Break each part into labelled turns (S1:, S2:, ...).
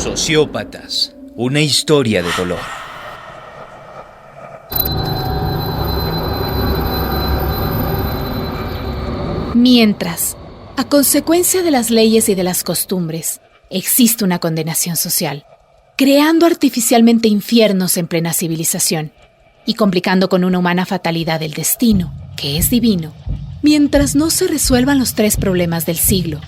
S1: Sociópatas, una historia de dolor.
S2: Mientras, a consecuencia de las leyes y de las costumbres, existe una condenación social, creando artificialmente infiernos en plena civilización y complicando con una humana fatalidad el destino, que es divino, mientras no se resuelvan los 3 problemas del siglo: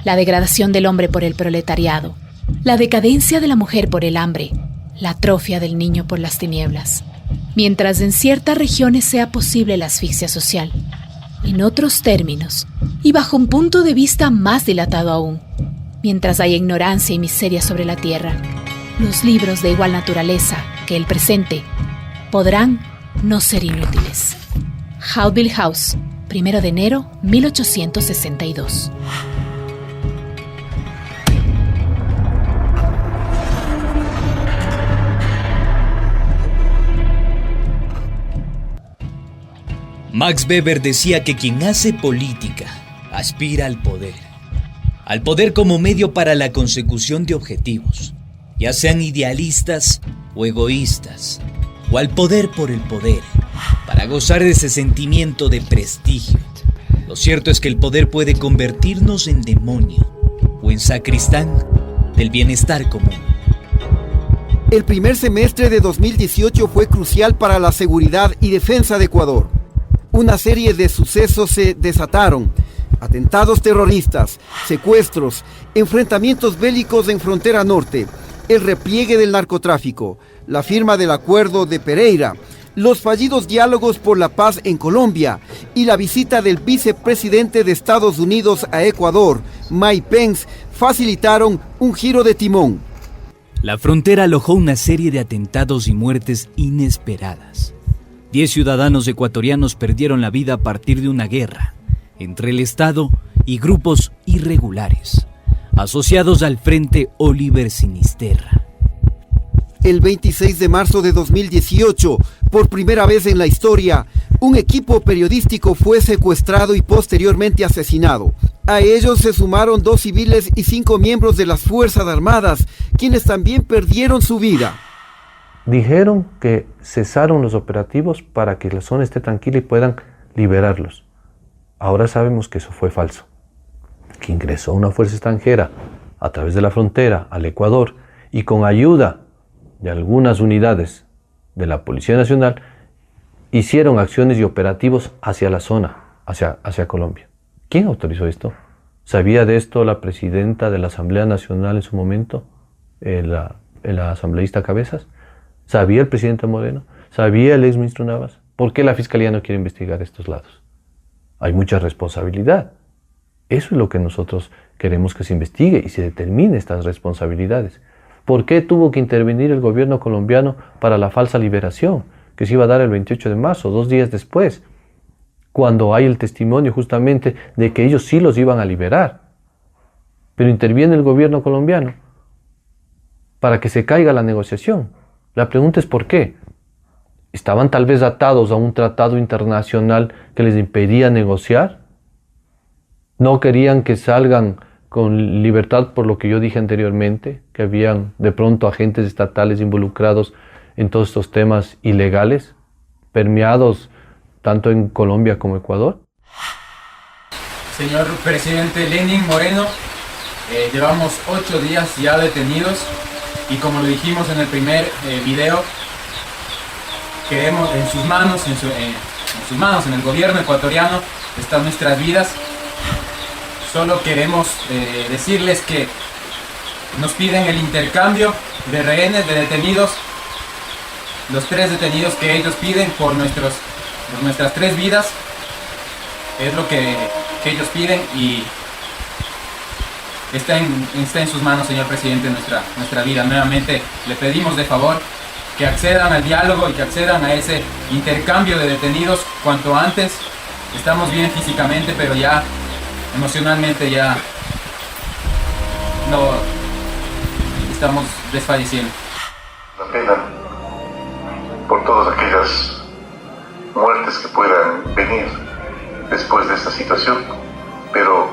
S2: la degradación del hombre por el proletariado, la decadencia de la mujer por el hambre, la atrofia del niño por las tinieblas. Mientras en ciertas regiones sea posible la asfixia social, en otros términos, y bajo un punto de vista más dilatado aún, mientras haya ignorancia y miseria sobre la tierra, los libros de igual naturaleza que el presente podrán no ser inútiles. Hauteville House, 1 de enero 1862.
S1: Max Weber decía que quien hace política aspira al poder como medio para la consecución de objetivos, ya sean idealistas o egoístas, o al poder por el poder, para gozar de ese sentimiento de prestigio. Lo cierto es que el poder puede convertirnos en demonio o en sacristán del bienestar común.
S3: El primer semestre de 2018 fue crucial para la seguridad y defensa de Ecuador. Una serie de sucesos se desataron: atentados terroristas, secuestros, enfrentamientos bélicos en frontera norte, el repliegue del narcotráfico, la firma del Acuerdo de Pereira, los fallidos diálogos por la paz en Colombia y la visita del vicepresidente de Estados Unidos a Ecuador, Mike Pence, facilitaron un giro de timón.
S1: La frontera alojó una serie de atentados y muertes inesperadas. 10 ciudadanos ecuatorianos perdieron la vida a partir de una guerra entre el Estado y grupos irregulares, asociados al Frente Oliver Sinisterra.
S3: El 26 de marzo de 2018, por primera vez en la historia, un equipo periodístico fue secuestrado y posteriormente asesinado. A ellos se sumaron 2 civiles y 5 miembros de las Fuerzas Armadas, quienes también perdieron su vida.
S4: Dijeron que cesaron los operativos para que la zona esté tranquila y puedan liberarlos. Ahora sabemos que eso fue falso, que ingresó una fuerza extranjera a través de la frontera al Ecuador y con ayuda de algunas unidades de la Policía Nacional hicieron acciones y operativos hacia la zona, hacia Colombia. ¿Quién autorizó esto? ¿Sabía de esto la presidenta de la Asamblea Nacional en su momento, el asambleísta Cabezas? ¿Sabía el presidente Moreno? ¿Sabía el exministro Navas? ¿Por qué la Fiscalía no quiere investigar estos lados? Hay mucha responsabilidad. Eso es lo que nosotros queremos que se investigue y se determine estas responsabilidades. ¿Por qué tuvo que intervenir el gobierno colombiano para la falsa liberación que se iba a dar el 28 de marzo, 2 días después, cuando hay el testimonio justamente de que ellos sí los iban a liberar? Pero interviene el gobierno colombiano para que se caiga la negociación. La pregunta es ¿por qué? ¿Estaban tal vez atados a un tratado internacional que les impedía negociar? ¿No querían que salgan con libertad por lo que yo dije anteriormente? Que habían de pronto agentes estatales involucrados en todos estos temas ilegales, permeados tanto en Colombia como Ecuador.
S5: Señor presidente Lenín Moreno, llevamos 8 días ya detenidos y como lo dijimos en el primer video, queremos en sus manos, en el gobierno ecuatoriano, están nuestras vidas. Solo queremos decirles que nos piden el intercambio de rehenes, de detenidos, los 3 detenidos que ellos piden por nuestras 3 vidas, es lo que ellos piden y está en sus manos, señor presidente, nuestra vida. Nuevamente le pedimos de favor que accedan al diálogo y que accedan a ese intercambio de detenidos cuanto antes. Estamos bien físicamente, pero ya emocionalmente ya no estamos desfalleciendo.
S6: La pena por todas aquellas muertes que puedan venir después de esta situación, pero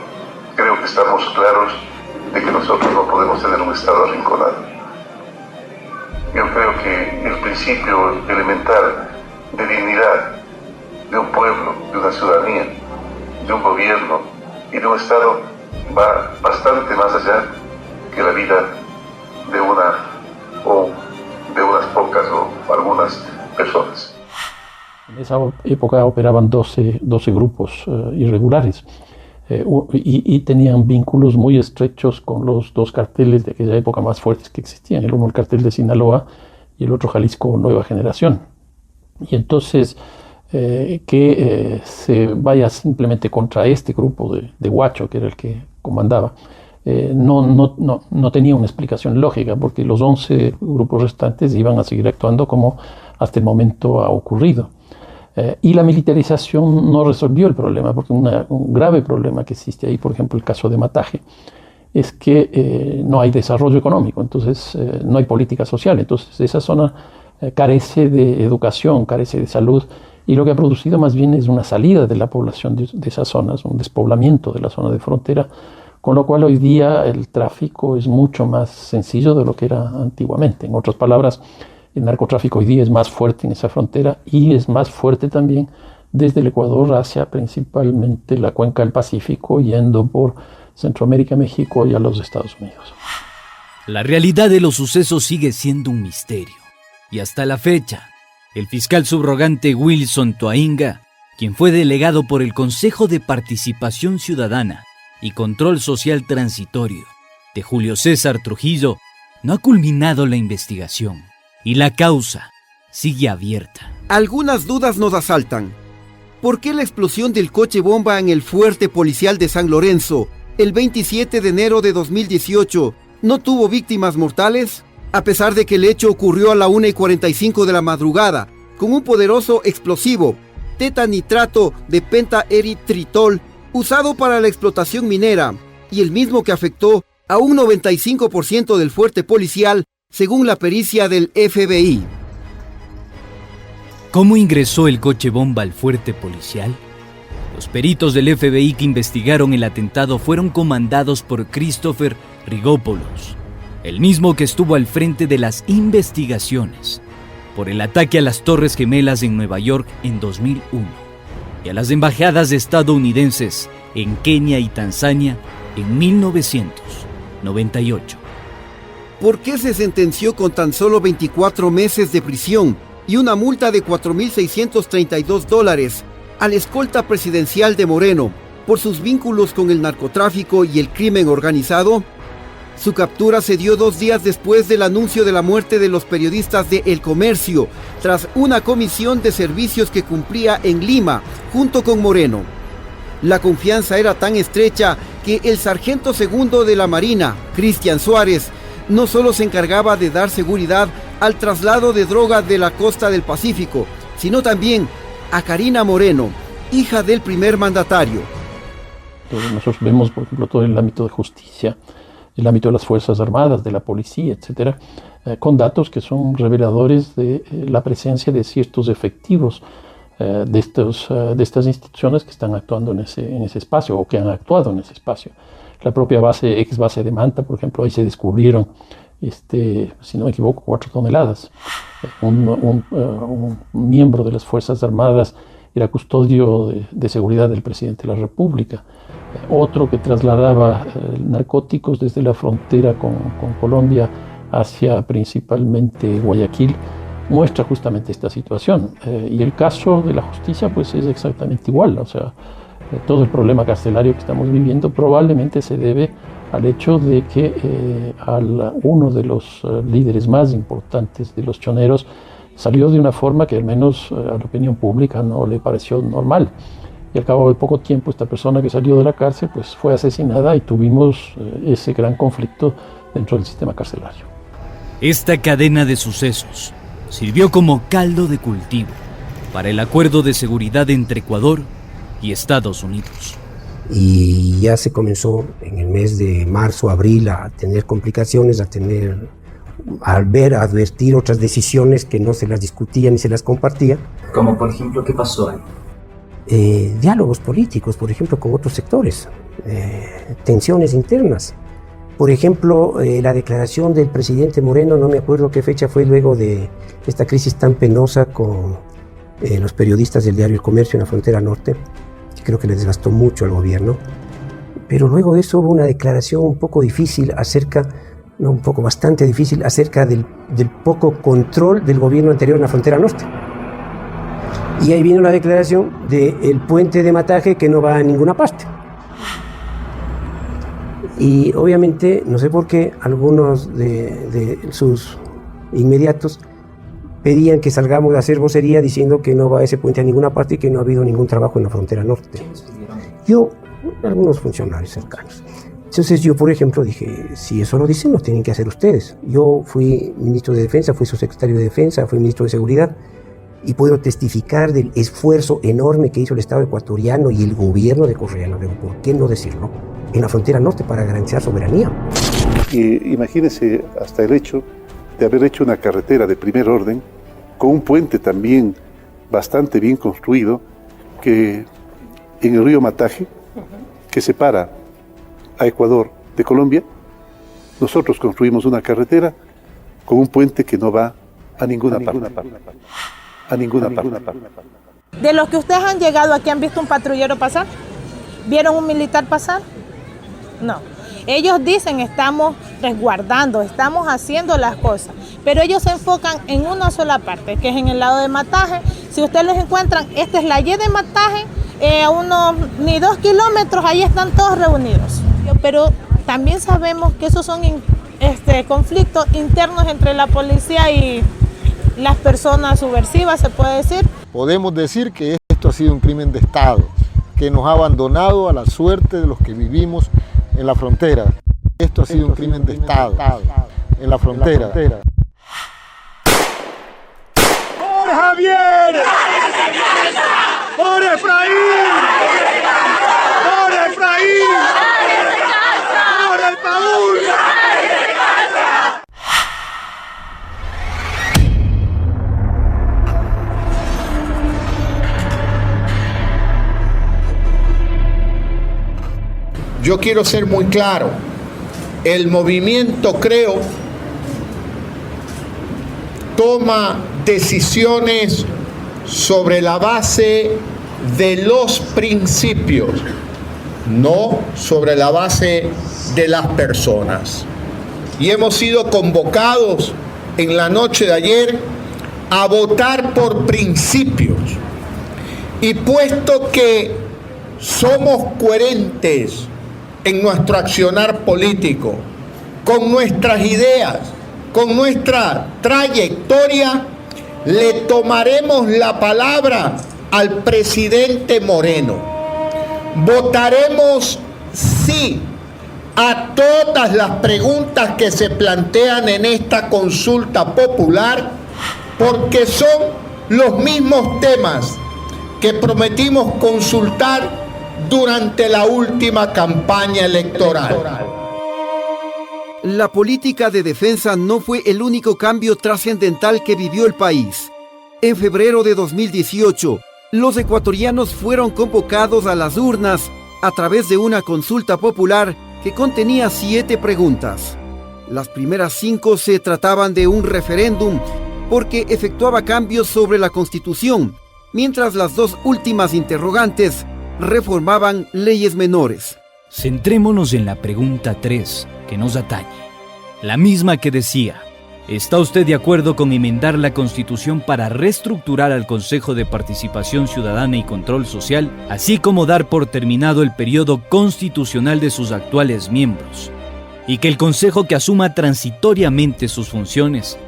S6: creo que estamos claros de que nosotros no podemos tener un Estado arrinconado. Yo creo que el principio elemental de dignidad de un pueblo, de una ciudadanía, de un gobierno y de un Estado va bastante más allá que la vida de una o de unas pocas o algunas personas.
S7: En esa época operaban 12 grupos irregulares y tenían vínculos muy estrechos con los dos carteles de aquella época más fuertes que existían, el uno el cartel de Sinaloa y el otro Jalisco Nueva Generación. Y entonces se vaya simplemente contra este grupo de Huacho, que era el que comandaba, no tenía una explicación lógica, porque los 11 grupos restantes iban a seguir actuando como hasta el momento ha ocurrido. Y la militarización no resolvió el problema, porque un grave problema que existe ahí, por ejemplo, el caso de Mataje, es que no hay desarrollo económico, entonces no hay política social, entonces esa zona carece de educación, carece de salud, y lo que ha producido más bien es una salida de la población de esas zonas, un despoblamiento de la zona de frontera, con lo cual hoy día el tráfico es mucho más sencillo de lo que era antiguamente. En otras palabras, el narcotráfico hoy día es más fuerte en esa frontera y es más fuerte también desde el Ecuador hacia principalmente la cuenca del Pacífico, yendo por Centroamérica, México y a los Estados Unidos.
S1: La realidad de los sucesos sigue siendo un misterio. Y hasta la fecha, el fiscal subrogante Wilson Toainga, quien fue delegado por el Consejo de Participación Ciudadana y Control Social Transitorio de Julio César Trujillo, no ha culminado la investigación. Y la causa sigue abierta.
S3: Algunas dudas nos asaltan. ¿Por qué la explosión del coche bomba en el fuerte policial de San Lorenzo el 27 de enero de 2018 no tuvo víctimas mortales? A pesar de que el hecho ocurrió a la 1:45 de la madrugada, con un poderoso explosivo, tetanitrato de pentaeritritol, usado para la explotación minera, y el mismo que afectó a un 95% del fuerte policial, según la pericia del FBI.
S1: ¿Cómo ingresó el coche bomba al fuerte policial? Los peritos del FBI que investigaron el atentado fueron comandados por Christopher Rigopoulos, el mismo que estuvo al frente de las investigaciones por el ataque a las Torres Gemelas en Nueva York en 2001 y a las embajadas estadounidenses en Kenia y Tanzania en 1998.
S3: ¿Por qué se sentenció con tan solo 24 meses de prisión y una multa de $4,632 al escolta presidencial de Moreno por sus vínculos con el narcotráfico y el crimen organizado? Su captura se dio 2 días después del anuncio de la muerte de los periodistas de El Comercio, tras una comisión de servicios que cumplía en Lima, junto con Moreno. La confianza era tan estrecha que el sargento segundo de la Marina, Cristian Suárez, no solo se encargaba de dar seguridad al traslado de droga de la costa del Pacífico, sino también a Karina Moreno, hija del primer mandatario.
S7: Entonces nosotros vemos, por ejemplo, todo el ámbito de justicia, el ámbito de las Fuerzas Armadas, de la policía, etcétera, con datos que son reveladores de la presencia de ciertos efectivos de estas instituciones que están actuando en ese espacio o que han actuado en ese espacio. La propia ex base de Manta, por ejemplo, ahí se descubrieron, si no me equivoco, 4 toneladas. Un miembro de las Fuerzas Armadas era custodio de seguridad del presidente de la República. Otro que trasladaba narcóticos desde la frontera con Colombia hacia principalmente Guayaquil, muestra justamente esta situación. Y el caso de la justicia pues es exactamente igual, o sea, todo el problema carcelario que estamos viviendo probablemente se debe al hecho de que uno de los líderes más importantes de los choneros salió de una forma que al menos a la opinión pública no le pareció normal. Y al cabo de poco tiempo esta persona que salió de la cárcel pues fue asesinada y tuvimos ese gran conflicto dentro del sistema carcelario.
S1: Esta cadena de sucesos sirvió como caldo de cultivo para el acuerdo de seguridad entre Ecuador y Estados Unidos.
S8: Y ya se comenzó en el mes de marzo, abril a tener complicaciones, a advertir otras decisiones que no se las discutía ni se las compartía.
S9: Como por ejemplo, ¿qué pasó ahí?
S8: Diálogos políticos, por ejemplo, con otros sectores, tensiones internas. Por ejemplo, la declaración del presidente Moreno, no me acuerdo qué fecha fue, luego de esta crisis tan penosa con los periodistas del diario El Comercio en la frontera norte, que creo que le desgastó mucho al gobierno. Pero luego de eso hubo una declaración un poco difícil bastante difícil acerca del poco control del gobierno anterior en la frontera norte. Y ahí vino la declaración del puente de Mataje que no va a ninguna parte. Y obviamente, no sé por qué, algunos de sus inmediatos pedían que salgamos a hacer vocería diciendo que no va ese puente a ninguna parte y que no ha habido ningún trabajo en la frontera norte. Algunos funcionarios cercanos. Entonces yo, por ejemplo, dije, si eso lo dicen, lo tienen que hacer ustedes. Yo fui ministro de Defensa, fui subsecretario de Defensa, fui ministro de Seguridad, y puedo testificar del esfuerzo enorme que hizo el Estado ecuatoriano y el gobierno de Correa. ¿Por qué no decirlo? En la frontera norte para garantizar soberanía.
S6: Imagínense hasta el hecho de haber hecho una carretera de primer orden con un puente también bastante bien construido que en el río Mataje, que separa a Ecuador de Colombia. Nosotros construimos una carretera con un puente que no va a ninguna parte.
S10: De los que ustedes han llegado aquí, ¿han visto un patrullero pasar? ¿Vieron un militar pasar? No. Ellos dicen estamos resguardando, estamos haciendo las cosas, pero ellos se enfocan en una sola parte, que es en el lado de Mataje. Si ustedes los encuentran, esta es la Y de Mataje, a unos ni 2 kilómetros, ahí están todos reunidos. Pero también sabemos que esos son conflictos internos entre la policía y las personas subversivas, se puede decir.
S11: Podemos decir que esto ha sido un crimen de Estado, que nos ha abandonado a la suerte de los que vivimos en la frontera. Esto ha sido un crimen de Estado en la frontera.
S12: ¡Por Javier! ¡Por Efraín! ¡Por Efraín! ¡Por el Paúl!
S11: Yo quiero ser muy claro, el movimiento Creo toma decisiones sobre la base de los principios, no sobre la base de las personas. Y hemos sido convocados en la noche de ayer a votar por principios. Y puesto que somos coherentes en nuestro accionar político, con nuestras ideas, con nuestra trayectoria, le tomaremos la palabra al presidente Moreno. Votaremos sí a todas las preguntas que se plantean en esta consulta popular, porque son los mismos temas que prometimos consultar durante la última campaña electoral.
S3: La política de defensa no fue el único cambio trascendental que vivió el país. En febrero de 2018, los ecuatorianos fueron convocados a las urnas a través de una consulta popular que contenía 7 preguntas. Las primeras 5 se trataban de un referéndum porque efectuaba cambios sobre la Constitución, mientras las 2 últimas interrogantes reformaban leyes menores.
S1: Centrémonos en la pregunta 3 que nos atañe, la misma que decía: ¿está usted de acuerdo con enmendar la Constitución para reestructurar al Consejo de Participación Ciudadana y Control Social, así como dar por terminado el periodo constitucional de sus actuales miembros, y que el Consejo, que asuma transitoriamente sus funciones,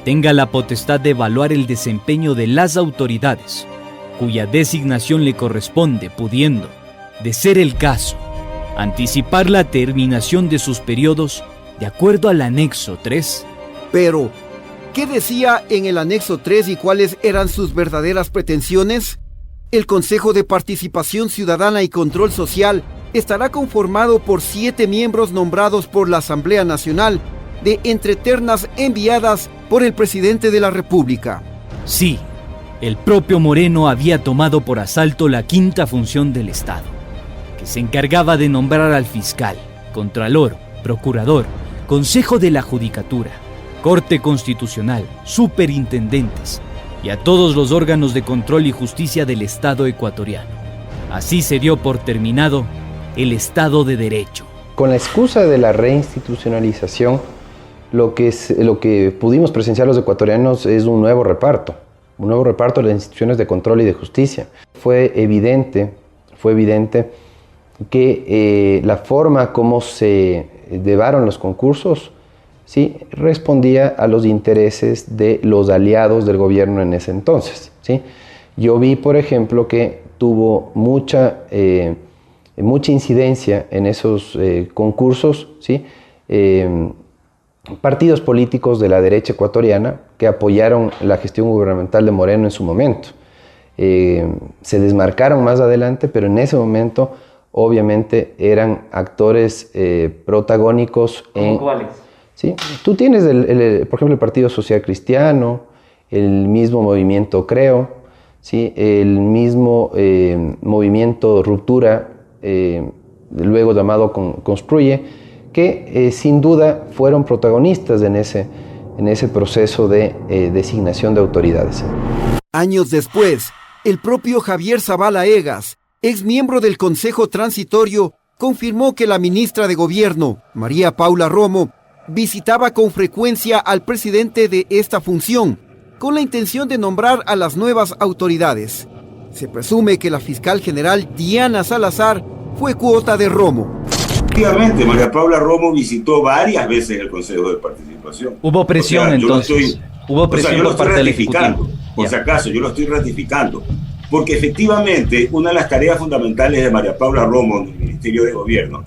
S1: tenga la potestad de evaluar el desempeño de las autoridades cuya designación le corresponde, pudiendo, de ser el caso, anticipar la terminación de sus periodos de acuerdo al anexo 3?
S3: Pero, ¿qué decía en el anexo 3 y cuáles eran sus verdaderas pretensiones? El Consejo de Participación Ciudadana y Control Social estará conformado por 7 miembros nombrados por la Asamblea Nacional de entre ternas enviadas por el presidente de la República.
S1: Sí, el propio Moreno había tomado por asalto la 5ª función del Estado, que se encargaba de nombrar al fiscal, contralor procurador, Consejo de la Judicatura, Corte Constitucional, superintendentes y a todos los órganos de control y justicia del Estado ecuatoriano. Así se dio por terminado el Estado de Derecho.
S13: Con la excusa de la reinstitucionalización, lo que pudimos presenciar los ecuatorianos es un nuevo reparto de las instituciones de control y de justicia. Fue evidente que la forma como se llevaron los concursos, ¿sí?, respondía a los intereses de los aliados del gobierno en ese entonces, ¿sí? Yo vi, por ejemplo, que tuvo mucha incidencia en esos concursos, ¿sí?, partidos políticos de la derecha ecuatoriana que apoyaron la gestión gubernamental de Moreno en su momento. Se desmarcaron más adelante, pero en ese momento obviamente eran actores protagónicos. ¿Cómo cuáles? ¿Sí? Tú tienes, por ejemplo, el Partido Social Cristiano, el mismo movimiento Creo, ¿sí?, el mismo movimiento Ruptura, luego llamado Construye, que sin duda fueron protagonistas en ese proceso de designación de autoridades.
S3: Años después, el propio Javier Zavala Egas, ex miembro del Consejo Transitorio, confirmó que la ministra de Gobierno, María Paula Romo, visitaba con frecuencia al presidente de esta función, con la intención de nombrar a las nuevas autoridades. Se presume que la fiscal general Diana Salazar fue cuota de Romo.
S14: Efectivamente, María Paula Romo visitó varias veces el Consejo de Participación.
S1: Hubo presión, entonces. Hubo presión por parte del Ejecutivo.
S14: Por si acaso, yo lo estoy ratificando. Porque efectivamente, una de las tareas fundamentales de María Paula Romo en el Ministerio de Gobierno,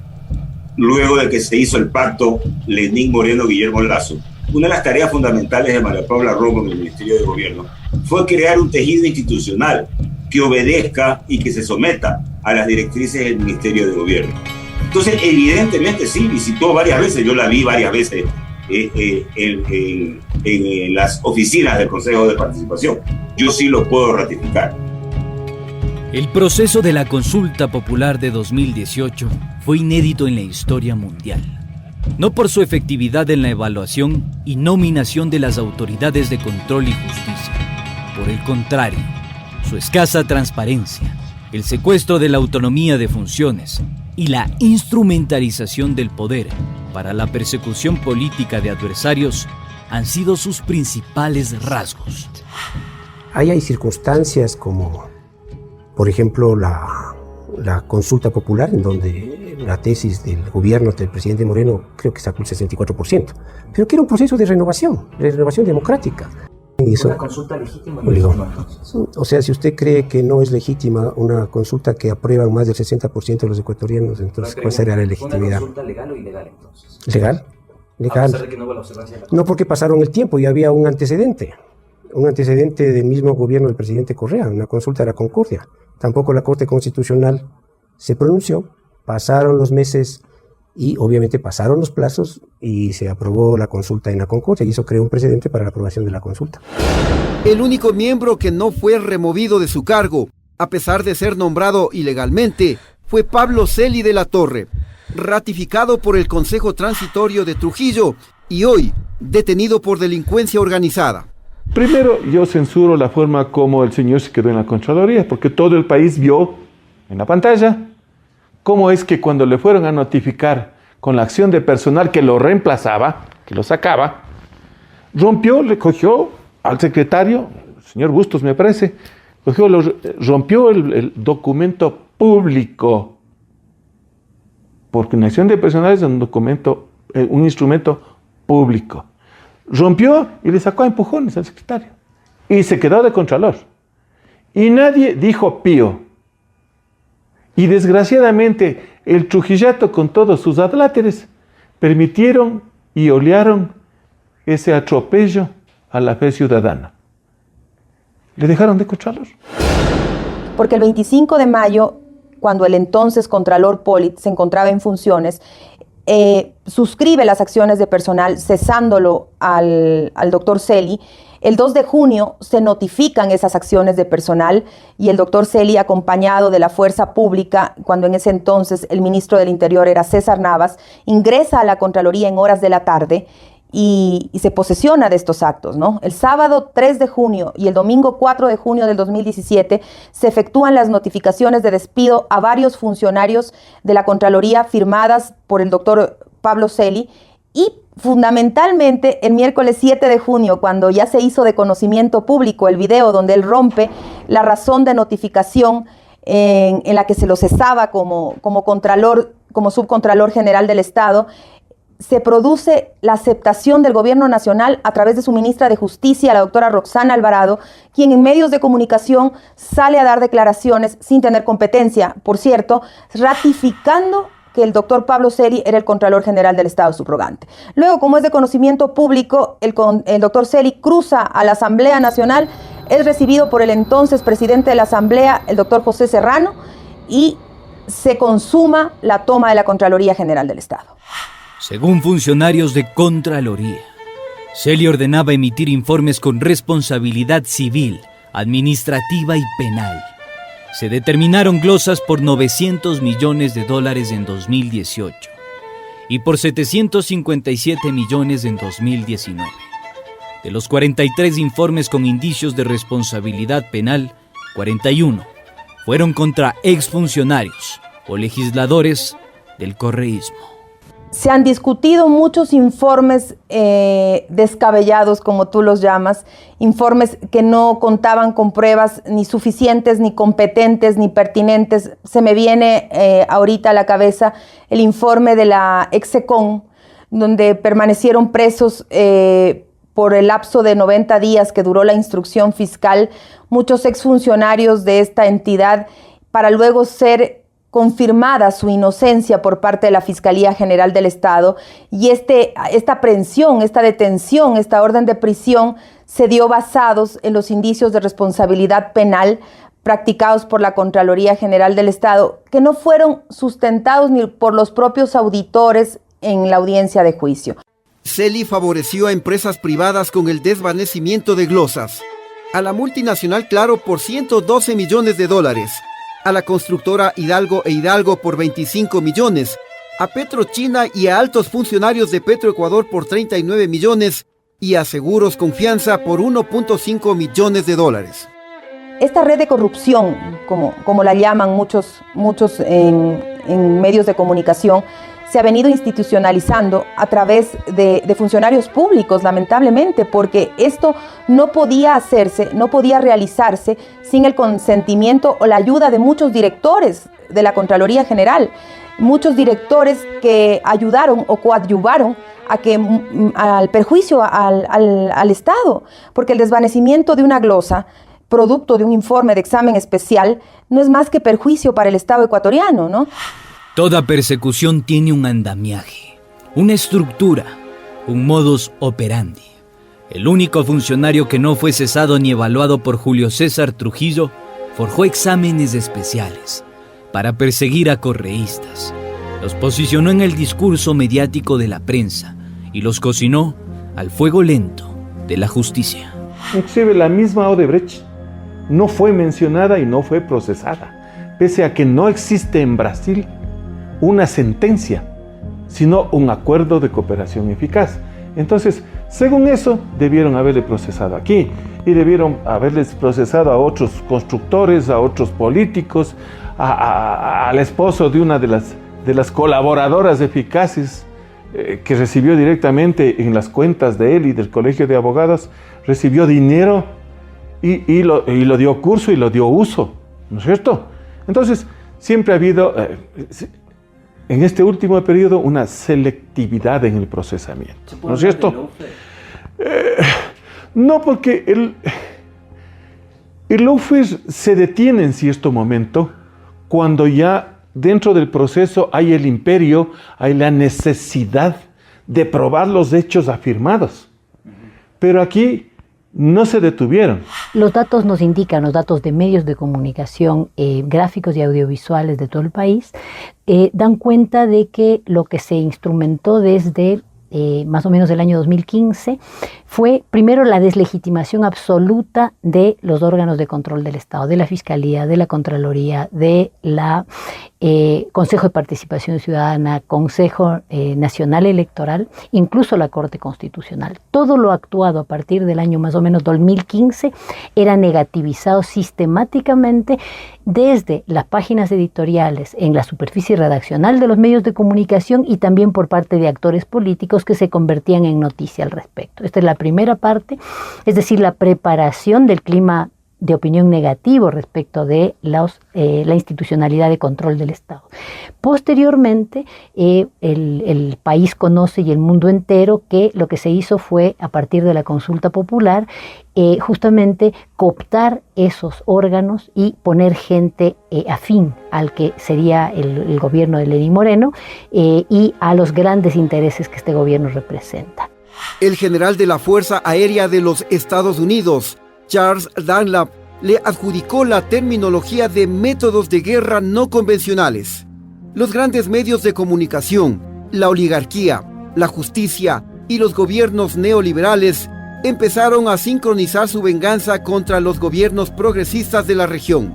S14: luego de que se hizo el pacto Lenín Moreno-Guillermo Lazo, una de las tareas fundamentales de María Paula Romo en el Ministerio de Gobierno fue crear un tejido institucional que obedezca y que se someta a las directrices del Ministerio de Gobierno. Entonces, evidentemente sí, visitó varias veces, yo la vi varias veces en las oficinas del Consejo de Participación. Yo sí lo puedo ratificar.
S1: El proceso de la consulta popular de 2018 fue inédito en la historia mundial. No por su efectividad en la evaluación y nominación de las autoridades de control y justicia. Por el contrario, su escasa transparencia, el secuestro de la autonomía de funciones y la instrumentalización del poder para la persecución política de adversarios han sido sus principales rasgos.
S8: Hay circunstancias como, por ejemplo, la consulta popular, en donde la tesis del gobierno del presidente Moreno creo que sacó el 64%, pero que era un proceso de renovación democrática.
S9: ¿Una consulta legítima?
S8: O sea, si usted cree que no es legítima una consulta que aprueban más del 60% de los ecuatorianos, entonces ¿cuál sería la legitimidad?
S9: ¿Una consulta legal o ilegal entonces?
S8: ¿Legal?
S9: A pesar de que no hubo la observancia de la
S8: No, porque pasaron el tiempo y había un antecedente del mismo gobierno del presidente Correa, una consulta de la Concordia. Tampoco la Corte Constitucional se pronunció, pasaron los meses y obviamente pasaron los plazos y se aprobó la consulta en la Concordia y eso creó un precedente para la aprobación de la consulta.
S3: El único miembro que no fue removido de su cargo, a pesar de ser nombrado ilegalmente, fue Pablo Celi de la Torre, ratificado por el Consejo Transitorio de Trujillo y hoy detenido por delincuencia organizada.
S15: Primero, yo censuro la forma como el señor se quedó en la Contraloría, porque todo el país vio en la pantalla cómo es que cuando le fueron a notificar con la acción de personal que lo reemplazaba, que lo sacaba, le cogió al secretario, el señor Bustos me parece, rompió el documento público, porque una acción de personal es un instrumento público. Rompió y le sacó a empujones al secretario. Y se quedó de contralor. Y nadie dijo pío. Y desgraciadamente el Trujillato con todos sus adláteres permitieron y olearon ese atropello a la fe ciudadana. Le dejaron de contralor.
S16: Porque el 25 de mayo, cuando el entonces contralor Polit se encontraba en funciones, suscribe las acciones de personal cesándolo al doctor Celi. El 2 de junio se notifican esas acciones de personal y el doctor Celi, acompañado de la fuerza pública, cuando en ese entonces el ministro del Interior era César Navas, ingresa a la Contraloría en horas de la tarde y se posesiona de estos actos, ¿no? El sábado 3 de junio y el domingo 4 de junio del 2017 se efectúan las notificaciones de despido a varios funcionarios de la Contraloría firmadas por el doctor Pablo Celi y fundamentalmente el miércoles 7 de junio, cuando ya se hizo de conocimiento público el video donde él rompe la razón de notificación en la que se lo cesaba como subcontralor general del Estado, se produce la aceptación del gobierno nacional a través de su ministra de Justicia, la doctora Roxana Alvarado, quien en medios de comunicación sale a dar declaraciones sin tener competencia, por cierto, ratificando que el doctor Pablo Celi era el Contralor General del Estado subrogante. Luego, como es de conocimiento público, el doctor Celi cruza a la Asamblea Nacional, es recibido por el entonces presidente de la Asamblea, el doctor José Serrano, y se consuma la toma de la Contraloría General del Estado.
S1: Según funcionarios de Contraloría, Celi ordenaba emitir informes con responsabilidad civil, administrativa y penal. Se determinaron glosas por $900 millones en 2018 y por 757 millones en 2019. De los 43 informes con indicios de responsabilidad penal, 41 fueron contra exfuncionarios o legisladores del correísmo.
S16: Se han discutido muchos informes descabellados, como tú los llamas, informes que no contaban con pruebas ni suficientes, ni competentes, ni pertinentes. Se me viene ahorita a la cabeza el informe de la Execon, donde permanecieron presos por el lapso de 90 días que duró la instrucción fiscal muchos exfuncionarios de esta entidad, para luego ser confirmada su inocencia por parte de la Fiscalía General del Estado, y esta aprehensión, esta detención, esta orden de prisión se dio basados en los indicios de responsabilidad penal practicados por la Contraloría General del Estado, que no fueron sustentados ni por los propios auditores en la audiencia de juicio.
S3: Celi favoreció a empresas privadas con el desvanecimiento de glosas, a la multinacional Claro por $112 millones, a la constructora Hidalgo e Hidalgo por 25 millones, a Petrochina y a altos funcionarios de Petroecuador por 39 millones y a Seguros Confianza por $1.5 millones.
S16: Esta red de corrupción, como la llaman muchos en medios de comunicación, se ha venido institucionalizando a través de funcionarios públicos, lamentablemente, porque esto no podía hacerse, no podía realizarse sin el consentimiento o la ayuda de muchos directores de la Contraloría General, muchos directores que ayudaron o coadyuvaron al perjuicio al Estado, porque el desvanecimiento de una glosa, producto de un informe de examen especial, no es más que perjuicio para el Estado ecuatoriano, ¿no?
S1: Toda persecución tiene un andamiaje, una estructura, un modus operandi. El único funcionario que no fue cesado ni evaluado por Julio César Trujillo forjó exámenes especiales para perseguir a correístas. Los posicionó en el discurso mediático de la prensa y los cocinó al fuego lento de la justicia.
S15: Inclusive la misma Odebrecht no fue mencionada y no fue procesada, pese a que no existe en Brasil una sentencia, sino un acuerdo de cooperación eficaz. Entonces, según eso, debieron haberle procesado aquí y debieron haberles procesado a otros constructores, a otros políticos, al esposo de una de las colaboradoras eficaces que recibió directamente en las cuentas de él y del Colegio de Abogados, recibió dinero y lo dio curso y lo dio uso, ¿no es cierto? Entonces, siempre ha habido en este último periodo una selectividad en el procesamiento, ¿no es cierto? No, porque el lawfare se detiene en cierto momento cuando ya dentro del proceso hay el imperio, hay la necesidad de probar los hechos afirmados. Pero aquí no se detuvieron.
S17: Los datos nos indican, los datos de medios de comunicación, gráficos y audiovisuales de todo el país, dan cuenta de que lo que se instrumentó desde más o menos el año 2015, fue primero la deslegitimación absoluta de los órganos de control del Estado, de la Fiscalía, de la Contraloría, de la Consejo de Participación Ciudadana, Consejo Nacional Electoral, incluso la Corte Constitucional. Todo lo actuado a partir del año más o menos 2015 era negativizado sistemáticamente desde las páginas editoriales, en la superficie redaccional de los medios de comunicación y también por parte de actores políticos que se convertían en noticia al respecto. Esta es la primera parte, es decir, la preparación del clima de opinión negativo respecto de la institucionalidad de control del Estado. Posteriormente, el país conoce y el mundo entero que lo que se hizo fue, a partir de la consulta popular, justamente cooptar esos órganos y poner gente afín al que sería el gobierno de Lenín Moreno y a los grandes intereses que este gobierno representa.
S3: El general de la Fuerza Aérea de los Estados Unidos, Charles Dunlap, le adjudicó la terminología de métodos de guerra no convencionales. Los grandes medios de comunicación, la oligarquía, la justicia y los gobiernos neoliberales empezaron a sincronizar su venganza contra los gobiernos progresistas de la región.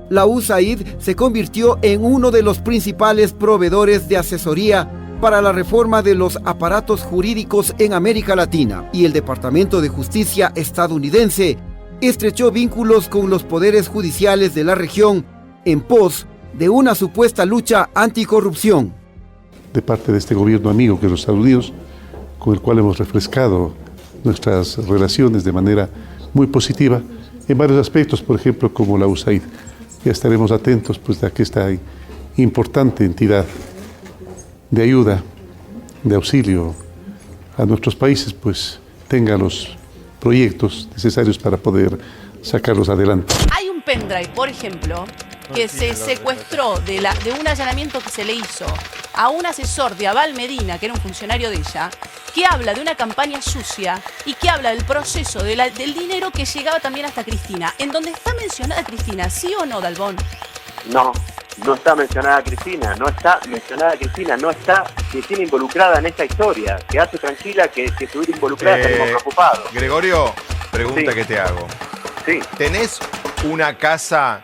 S3: La USAID se convirtió en uno de los principales proveedores de asesoría para la reforma de los aparatos jurídicos en América Latina, y el Departamento de Justicia estadounidense estrechó vínculos con los poderes judiciales de la región en pos de una supuesta lucha anticorrupción.
S18: De parte de este gobierno amigo que es los Estados Unidos, con el cual hemos refrescado nuestras relaciones de manera muy positiva en varios aspectos, por ejemplo, como la USAID. Ya estaremos atentos pues, a que esta importante entidad de ayuda, de auxilio a nuestros países, pues tenga los proyectos necesarios para poder sacarlos adelante.
S19: Hay un pendrive, por ejemplo, que se secuestró de un allanamiento que se le hizo a un asesor de Abal Medina, que era un funcionario de ella, que habla de una campaña sucia y que habla del proceso del dinero que llegaba también hasta Cristina, en donde está mencionada Cristina, ¿sí o no, Dalbón?
S20: No, no está mencionada Cristina, no está Cristina involucrada en esta historia. Quédate tranquila que estuviera involucrada, estaríamos preocupados.
S21: Gregorio, pregunta
S20: Sí.
S21: que te hago.
S20: Sí.
S21: ¿Tenés una casa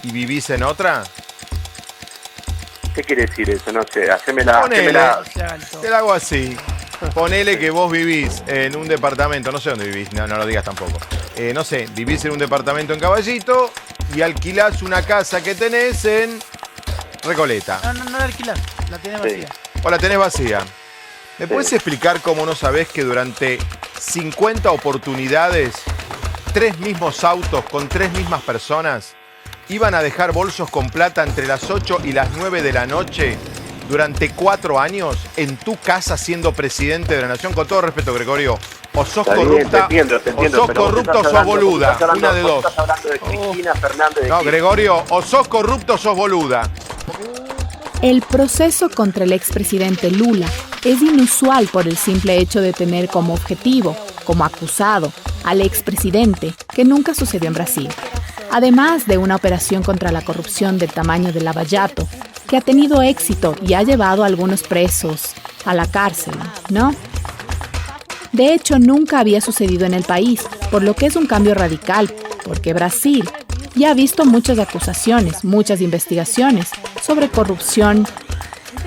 S21: y vivís en otra?
S20: ¿Qué quiere decir eso? No sé, hacémela.
S21: Te la hago así. Ponele que vos vivís en un departamento, no sé dónde vivís, no lo digas tampoco. No sé, vivís en un departamento en Caballito y alquilás una casa que tenés en Recoleta.
S22: No la alquilás, la tenés vacía.
S21: O la tenés vacía. ¿Me puedes explicar cómo no sabés que durante 50 oportunidades, 3 mismos autos con 3 mismas personas iban a dejar bolsos con plata entre las 8 y las 9 de la noche durante 4 años en tu casa siendo presidente de la nación? Con todo respeto, Gregorio, o sos corrupta,
S20: te entiendo,
S21: o sos corrupta o sos boluda, una de dos.
S20: Estás hablando de Cristina Fernández de
S21: No,
S20: Kirchner.
S21: Gregorio, o sos corrupto o sos boluda.
S2: El proceso contra el expresidente Lula es inusual por el simple hecho de tener como objetivo, como acusado, al expresidente, que nunca sucedió en Brasil. Además de una operación contra la corrupción del tamaño de Lava Jato, que ha tenido éxito y ha llevado a algunos presos a la cárcel, ¿no? De hecho, nunca había sucedido en el país, por lo que es un cambio radical, porque Brasil ya ha visto muchas acusaciones, muchas investigaciones sobre corrupción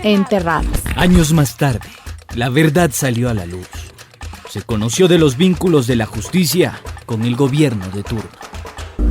S2: enterradas.
S1: Años más tarde, la verdad salió a la luz. Se conoció de los vínculos de la justicia con el gobierno de turno.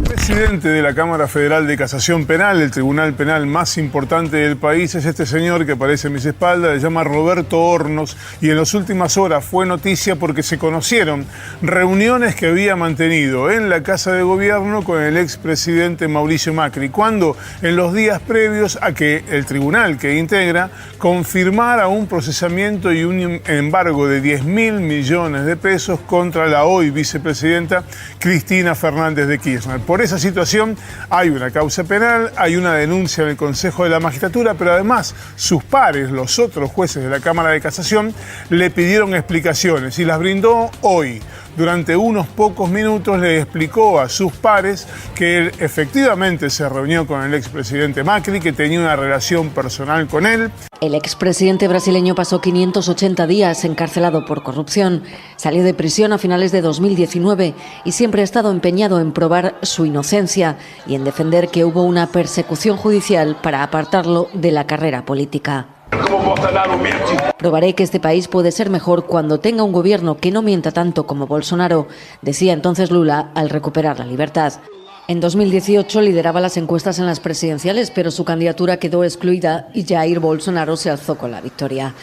S23: Presidente de la Cámara Federal de Casación Penal, el tribunal penal más importante del país, es este señor que aparece a mis espaldas, se llama Roberto Hornos, y en las últimas horas fue noticia porque se conocieron reuniones que había mantenido en la Casa de Gobierno con el expresidente Mauricio Macri, cuando en los días previos a que el tribunal que integra confirmara un procesamiento y un embargo de 10.000 millones de pesos contra la hoy vicepresidenta Cristina Fernández de Kirchner. Por esa situación hay una causa penal, hay una denuncia en el Consejo de la Magistratura, pero además sus pares, los otros jueces de la Cámara de Casación, le pidieron explicaciones y las brindó hoy durante unos pocos minutos le explicó a sus pares que él efectivamente se reunió con el expresidente Macri, que tenía una relación personal con él.
S4: El expresidente brasileño pasó 580 días encarcelado por corrupción. Salió de prisión a finales de 2019 y siempre ha estado empeñado en probar su inocencia y en defender que hubo una persecución judicial para apartarlo de la carrera política. Probaré que este país puede ser mejor cuando tenga un gobierno que no mienta tanto como Bolsonaro, decía entonces Lula al recuperar la libertad. En 2018 lideraba las encuestas en las presidenciales, pero su candidatura quedó excluida y Jair Bolsonaro se alzó con la victoria.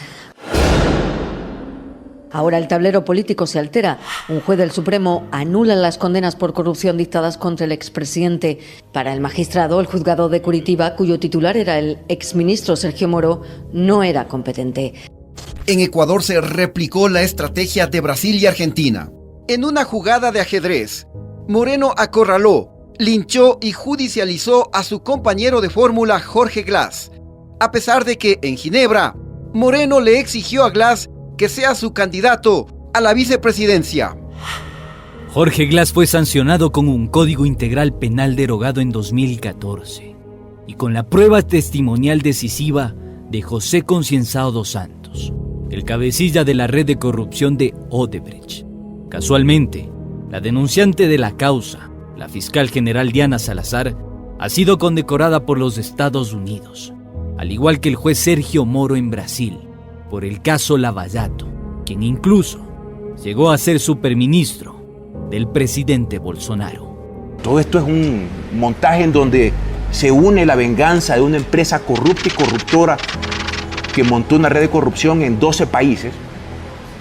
S4: Ahora el tablero político se altera. Un juez del Supremo anula las condenas por corrupción dictadas contra el expresidente. Para el magistrado, el juzgado de Curitiba, cuyo titular era el exministro Sergio Moro, no era competente.
S3: En Ecuador se replicó la estrategia de Brasil y Argentina. En una jugada de ajedrez, Moreno acorraló, linchó y judicializó a su compañero de fórmula Jorge Glass, a pesar de que en Ginebra, Moreno le exigió a Glass que sea su candidato a la vicepresidencia.
S1: Jorge Glass fue sancionado con un Código Integral Penal derogado en 2014 y con la prueba testimonial decisiva de José Concienzao dos Santos, el cabecilla de la red de corrupción de Odebrecht. Casualmente, la denunciante de la causa, la fiscal general Diana Salazar, ha sido condecorada por los Estados Unidos, al igual que el juez Sergio Moro en Brasil, por el caso Lavallato, quien incluso llegó a ser superministro del presidente Bolsonaro.
S5: Todo esto es un montaje en donde se une la venganza de una empresa corrupta y corruptora que montó una red de corrupción en 12 países.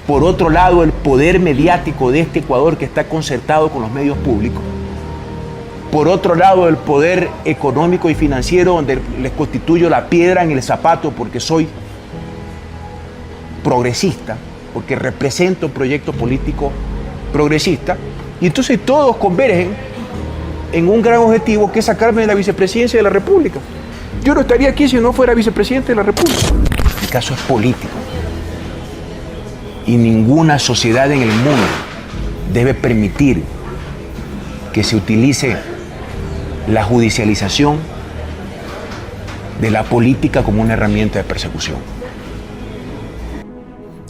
S5: Por otro lado, el poder mediático de este Ecuador que está concertado con los medios públicos. Por otro lado, el poder económico y financiero donde les constituyo la piedra en el zapato porque soy progresista, porque represento un proyecto político progresista, y entonces todos convergen en un gran objetivo que es sacarme de la vicepresidencia de la República. Yo no estaría aquí si no fuera vicepresidente de la República. El caso es político y ninguna sociedad en el mundo debe permitir que se utilice la judicialización de la política como una herramienta de persecución.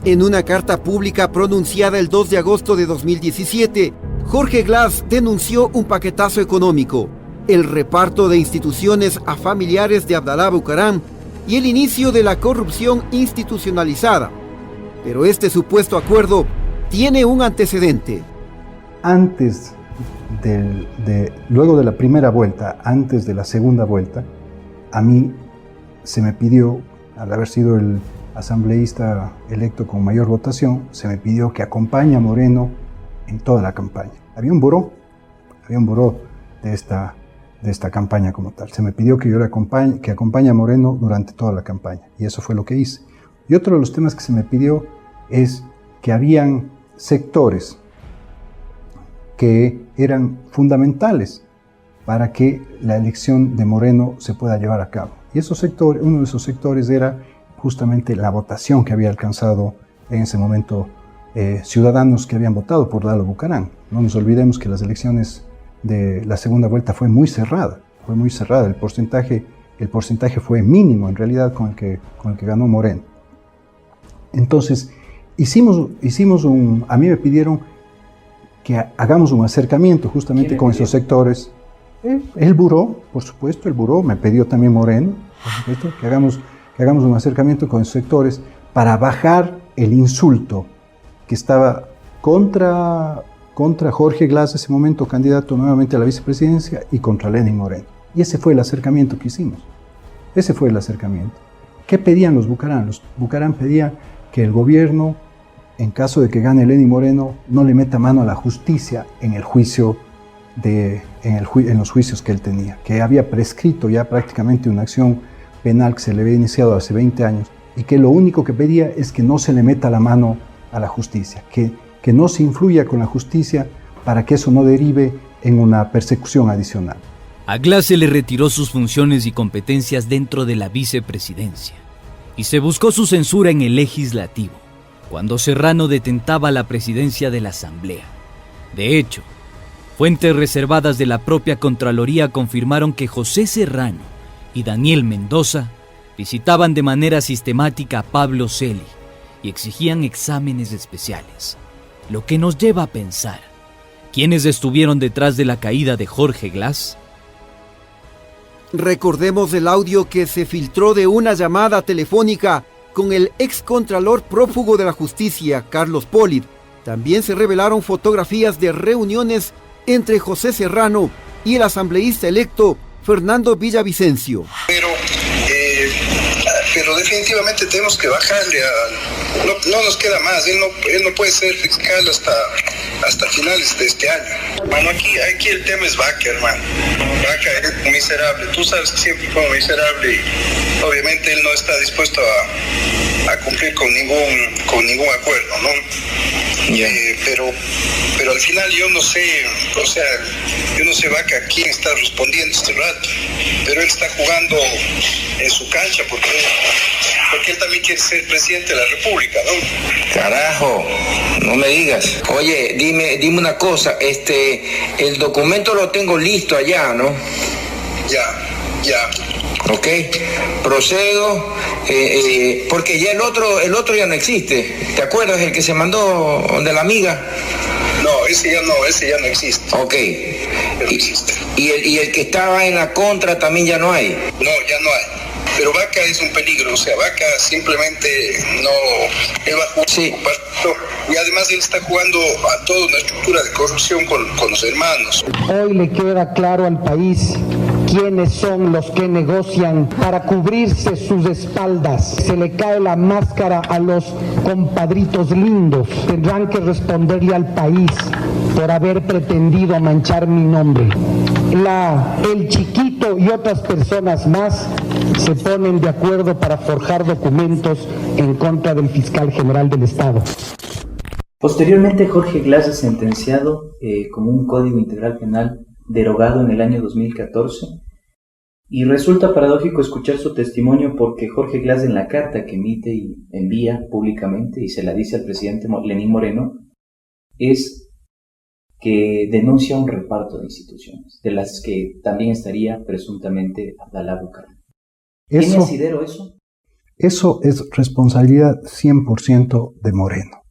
S3: En una carta pública pronunciada el 2 de agosto de 2017, Jorge Glass denunció un paquetazo económico, el reparto de instituciones a familiares de Abdalá Bucaram y el inicio de la corrupción institucionalizada. Pero este supuesto acuerdo tiene un antecedente.
S7: Luego de la primera vuelta, antes de la segunda vuelta, a mí se me pidió, al haber sido el asambleísta electo con mayor votación, se me pidió que acompañe a Moreno en toda la campaña. Había un buró de esta campaña como tal. Se me pidió que yo que acompañe a Moreno durante toda la campaña, y eso fue lo que hice. Y otro de los temas que se me pidió es que habían sectores que eran fundamentales para que la elección de Moreno se pueda llevar a cabo. Y esos sectores, uno de esos sectores era justamente la votación que había alcanzado en ese momento ciudadanos que habían votado por Lalo Bucaram. No nos olvidemos que las elecciones de la segunda vuelta fue muy cerrada. El porcentaje fue mínimo en realidad con el que ganó Moreno. Entonces, a mí me pidieron que hagamos un acercamiento justamente con esos sectores. El buró, por supuesto, me pidió también Moreno, por supuesto, que hagamos un acercamiento con esos sectores para bajar el insulto que estaba contra Jorge Glass, ese momento candidato nuevamente a la vicepresidencia, y contra Lenín Moreno. Y ese fue el acercamiento que hicimos. ¿Qué pedían los Bucaram? Los Bucaram pedían que el gobierno, en caso de que gane Lenín Moreno, no le meta mano a la justicia en los juicios que él tenía, que había prescrito ya prácticamente una acción penal que se le había iniciado hace 20 años, y que lo único que pedía es que no se le meta la mano a la justicia, que no se influya con la justicia para que eso no derive en una persecución adicional.
S1: A Glass se le retiró sus funciones y competencias dentro de la vicepresidencia y se buscó su censura en el legislativo, cuando Serrano detentaba la presidencia de la Asamblea. De hecho, fuentes reservadas de la propia Contraloría confirmaron que José Serrano y Daniel Mendoza visitaban de manera sistemática a Pablo Celi y exigían exámenes especiales, lo que nos lleva a pensar, ¿quiénes estuvieron detrás de la caída de Jorge Glas?
S3: Recordemos el audio que se filtró de una llamada telefónica con el excontralor prófugo de la justicia, Carlos Polit. También se revelaron fotografías de reuniones entre José Serrano y el asambleísta electo Fernando Villavicencio.
S6: Pero definitivamente tenemos que bajarle no nos queda más. Él no puede ser fiscal hasta finales de este año. Hermano, aquí el tema es Vaca, hermano. Vaca es miserable. Tú sabes que siempre fue miserable y obviamente él no está dispuesto a cumplir con ningún acuerdo, ¿no? Yeah. Pero al final yo no sé Vaca quién está respondiendo este rato, pero él está jugando en su cancha porque él también quiere ser presidente de la República, ¿no?
S10: Carajo, no me digas. Oye, dime una cosa, el documento lo tengo listo allá, ¿no? Ya. Ok, procedo, porque ya el otro ya no existe. ¿Te acuerdas el que se mandó de la amiga?
S6: No, ese ya no existe.
S10: Ok.
S6: No existe.
S10: ¿Y el que estaba en la contra también ya no hay?
S6: No, ya no hay. Pero Vaca es un peligro, o sea, Vaca simplemente él va a jugar su partido, y además él está jugando a toda una estructura de corrupción con los hermanos.
S12: Hoy le queda claro al país quiénes son los que negocian para cubrirse sus espaldas. Se le cae la máscara a los compadritos lindos. Tendrán que responderle al país por haber pretendido manchar mi nombre. El Chiquito y otras personas más se ponen de acuerdo para forjar documentos en contra del fiscal general del Estado.
S24: Posteriormente, Jorge Glas es sentenciado como un Código Integral Penal derogado en el año 2014, y resulta paradójico escuchar su testimonio porque Jorge Glas, en la carta que emite y envía públicamente y se la dice al presidente Lenín Moreno, es que denuncia un reparto de instituciones, de las que también estaría presuntamente Abdalá Bucaram. ¿Tiene asidero eso?
S7: Eso es responsabilidad 100% de Moreno.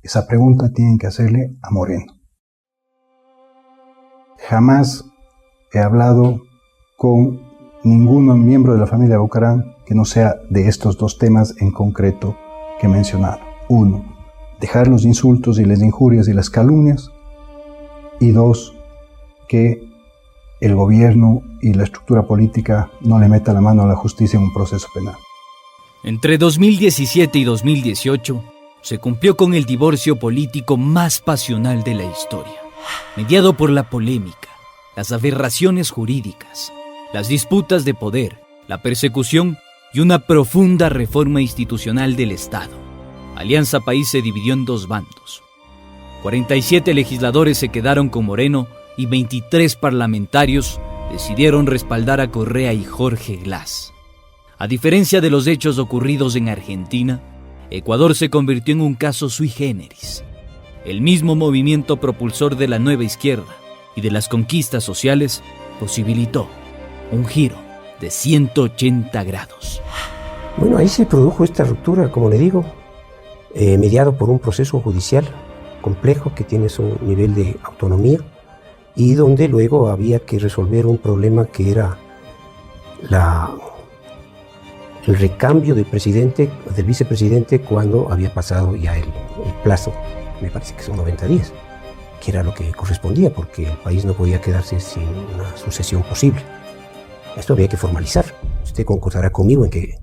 S7: Esa pregunta tienen que hacerle a Moreno. Jamás he hablado con ningún miembro de la familia Bucaram que no sea de estos dos temas en concreto que he mencionado. 1. Dejar los insultos y las injurias y las calumnias. Y 2. Que el gobierno y la estructura política no le meta la mano a la justicia en un proceso penal.
S1: Entre 2017 y 2018 se cumplió con el divorcio político más pasional de la historia, mediado por la polémica, las aberraciones jurídicas, las disputas de poder, la persecución y una profunda reforma institucional del Estado. Alianza País se dividió en dos bandos. 47 legisladores se quedaron con Moreno y 23 parlamentarios decidieron respaldar a Correa y Jorge Glas. A diferencia de los hechos ocurridos en Argentina, Ecuador se convirtió en un caso sui generis. El mismo movimiento propulsor de la nueva izquierda y de las conquistas sociales posibilitó un giro de 180 grados.
S8: Bueno, ahí se produjo esta ruptura, como le digo, mediado por un proceso judicial complejo que tiene su nivel de autonomía y donde luego había que resolver un problema que era el recambio del presidente, del vicepresidente, cuando había pasado ya el plazo, me parece que son 90 días, que era lo que correspondía, porque el país no podía quedarse sin una sucesión posible. Esto había que formalizar. Usted concordará conmigo en que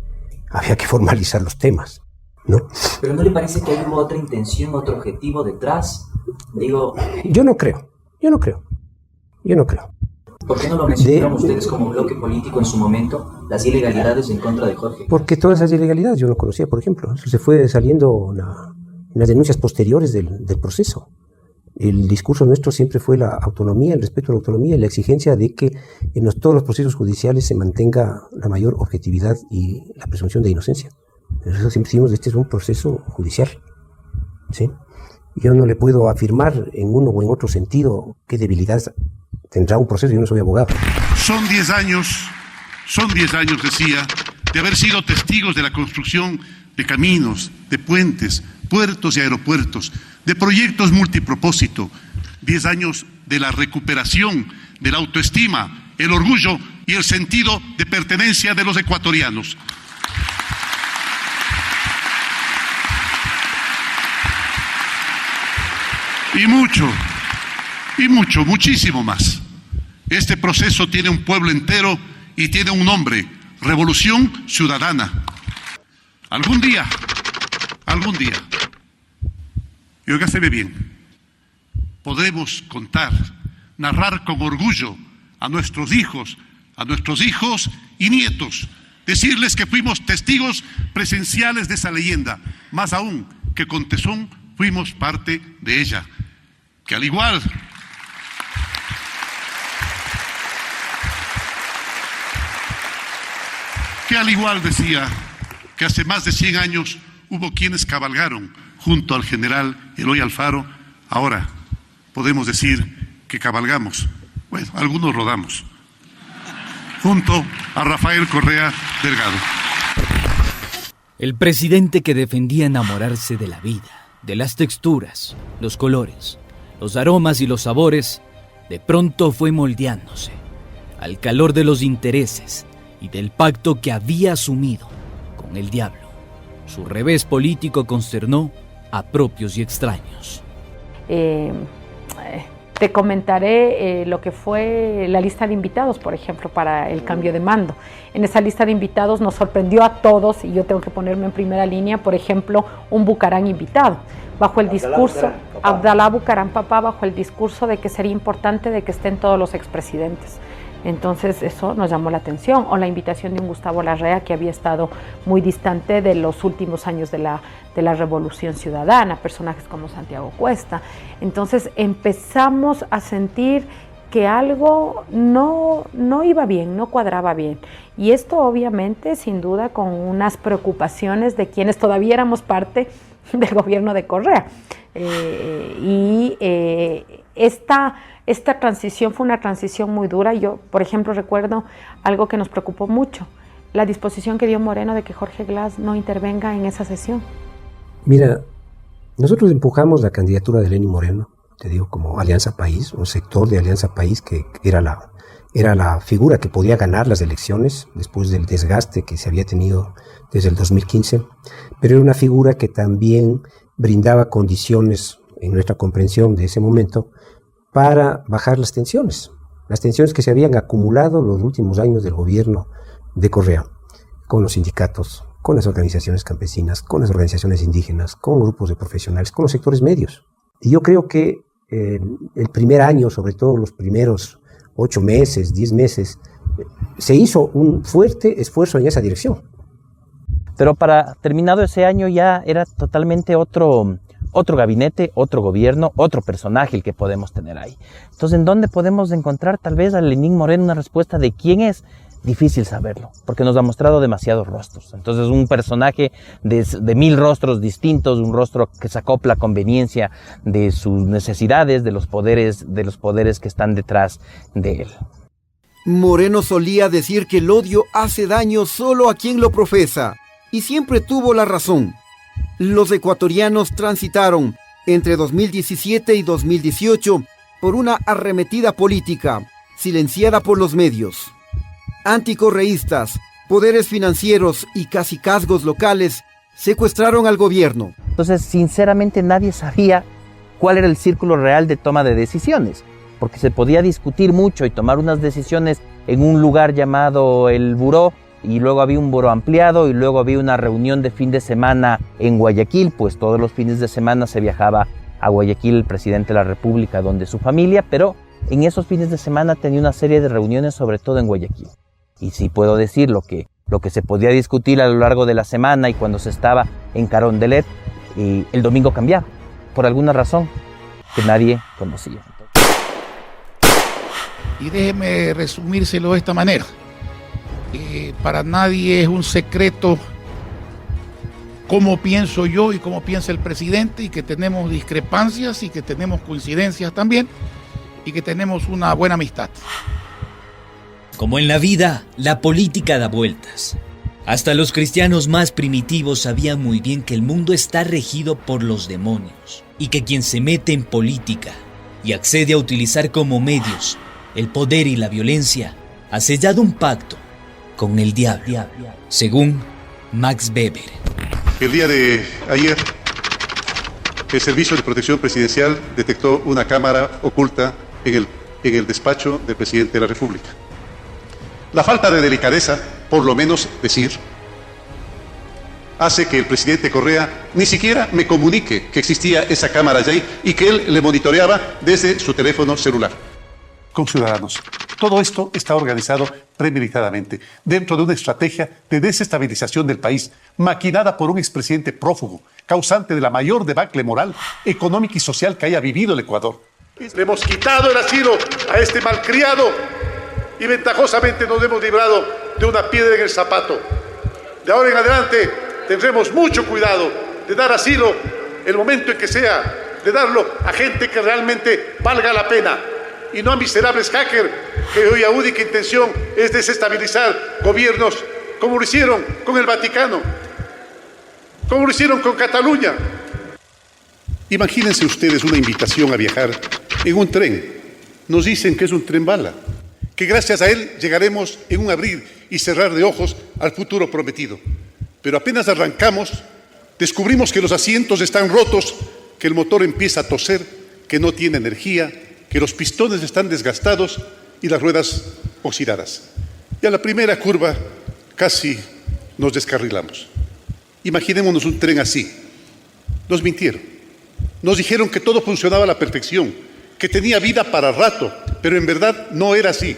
S8: había que formalizar los temas, ¿no?
S24: ¿Pero no le parece que hay otra intención, otro objetivo detrás? Digo...
S8: Yo no creo.
S24: ¿Por qué no lo mencionaron ustedes como bloque político en su momento, las ilegalidades en contra de Jorge?
S8: Porque todas esas ilegalidades yo no conocía, por ejemplo. Eso se fue saliendo en las denuncias posteriores del proceso. El discurso nuestro siempre fue la autonomía, el respeto a la autonomía y la exigencia de que en todos los procesos judiciales se mantenga la mayor objetividad y la presunción de inocencia. Nosotros siempre decimos que este es un proceso judicial, ¿sí? Yo no le puedo afirmar en uno o en otro sentido qué debilidad tendrá un proceso, yo no soy abogado.
S18: Son 10 años, decía, de haber sido testigos de la construcción de caminos, de puentes, puertos y aeropuertos, de proyectos multipropósito. 10 años de la recuperación de la autoestima, el orgullo y el sentido de pertenencia de los ecuatorianos. Y muchísimo más. Este proceso tiene un pueblo entero y tiene un nombre: Revolución Ciudadana. Algún día, y óigaseme bien, podremos contar, narrar con orgullo a nuestros hijos y nietos, decirles que fuimos testigos presenciales de esa leyenda, más aún que con tesón fuimos parte de ella, que al igual decía que hace más de 100 años hubo quienes cabalgaron junto al general Eloy Alfaro. Ahora podemos decir que cabalgamos, bueno, algunos rodamos, junto a Rafael Correa Delgado.
S1: El presidente que defendía enamorarse de la vida, de las texturas, los colores, los aromas y los sabores, de pronto fue moldeándose al calor de los intereses y del pacto que había asumido con el diablo. Su revés político consternó a propios y extraños.
S2: Te comentaré lo que fue la lista de invitados, por ejemplo, para el cambio de mando. En esa lista de invitados nos sorprendió a todos, y yo tengo que ponerme en primera línea, por ejemplo, un Bucarán invitado, bajo el discurso, Abdalá Bucarán Papá, bajo el discurso de que sería importante de que estén todos los expresidentes. Entonces eso nos llamó la atención, o la invitación de un Gustavo Larrea, que había estado muy distante de los últimos años de la Revolución Ciudadana, personajes como Santiago Cuesta. Entonces empezamos a sentir que algo no iba bien, no cuadraba bien. Y esto obviamente, sin duda, con unas preocupaciones de quienes todavía éramos parte del gobierno de Correa. Esta transición fue una transición muy dura. Yo, por ejemplo, recuerdo algo que nos preocupó mucho, la disposición que dio Moreno de que Jorge Glass no intervenga en esa sesión.
S8: Mira, nosotros empujamos la candidatura de Lenín Moreno, te digo, como Alianza País, un sector de Alianza País que era la figura que podía ganar las elecciones después del desgaste que se había tenido desde el 2015, pero era una figura que también brindaba condiciones, en nuestra comprensión de ese momento, para bajar las tensiones que se habían acumulado los últimos años del gobierno de Correa, con los sindicatos, con las organizaciones campesinas, con las organizaciones indígenas, con grupos de profesionales, con los sectores medios. Y yo creo que el primer año, sobre todo los primeros 8 meses, 10 meses, se hizo un fuerte esfuerzo en esa dirección.
S9: Pero para terminado ese año ya era totalmente otro gabinete, otro gobierno, otro personaje el que podemos tener ahí. Entonces, ¿en dónde podemos encontrar tal vez a Lenín Moreno una respuesta de quién es? Difícil saberlo, porque nos ha mostrado demasiados rostros. Entonces, un personaje de 1000 rostros distintos, un rostro que se acopla a conveniencia de sus necesidades, de los poderes que están detrás de él.
S3: Moreno solía decir que el odio hace daño solo a quien lo profesa, y siempre tuvo la razón. Los ecuatorianos transitaron entre 2017 y 2018 por una arremetida política, silenciada por los medios. Anticorreístas, poderes financieros y cacicazgos locales secuestraron al gobierno.
S9: Entonces, sinceramente, nadie sabía cuál era el círculo real de toma de decisiones, porque se podía discutir mucho y tomar unas decisiones en un lugar llamado el Buró, y luego había un buró ampliado, y luego había una reunión de fin de semana en Guayaquil, pues todos los fines de semana se viajaba a Guayaquil el presidente de la República, donde su familia, pero en esos fines de semana tenía una serie de reuniones, sobre todo en Guayaquil. Y sí puedo decir lo que se podía discutir a lo largo de la semana y cuando se estaba en Carondelet, el domingo cambiaba, por alguna razón que nadie conocía.
S11: Y déjeme resumírselo de esta manera. Para nadie es un secreto cómo pienso yo y cómo piensa el presidente, y que tenemos discrepancias y que tenemos coincidencias también, y que tenemos una buena amistad.
S1: Como en la vida, la política da vueltas. Hasta los cristianos más primitivos sabían muy bien que el mundo está regido por los demonios y que quien se mete en política y accede a utilizar como medios el poder y la violencia ha sellado un pacto con el diablo, según Max Weber.
S18: El día de ayer, el Servicio de Protección Presidencial detectó una cámara oculta en el despacho del presidente de la República. La falta de delicadeza, por lo menos decir, hace que el presidente Correa ni siquiera me comunique que existía esa cámara allí y que él le monitoreaba desde su teléfono celular. Conciudadanos, todo esto está organizado premeditadamente dentro de una estrategia de desestabilización del país, maquinada por un expresidente prófugo, causante de la mayor debacle moral, económica y social que haya vivido el Ecuador. Le hemos quitado el asilo a este malcriado y ventajosamente nos hemos librado de una piedra en el zapato. De ahora en adelante tendremos mucho cuidado de dar asilo el momento en que sea, de darlo a gente que realmente valga la pena y no a miserables hackers cuya única intención es desestabilizar gobiernos, como lo hicieron con el Vaticano, como lo hicieron con Cataluña. Imagínense ustedes una invitación a viajar en un tren. Nos dicen que es un tren bala, que gracias a él llegaremos en un abrir y cerrar de ojos al futuro prometido. Pero apenas arrancamos, descubrimos que los asientos están rotos, que el motor empieza a toser, que no tiene energía, que los pistones están desgastados y las ruedas oxidadas. Y a la primera curva casi nos descarrilamos. Imaginémonos un tren así. Nos mintieron. Nos dijeron que todo funcionaba a la perfección, que tenía vida para rato, pero en verdad no era así.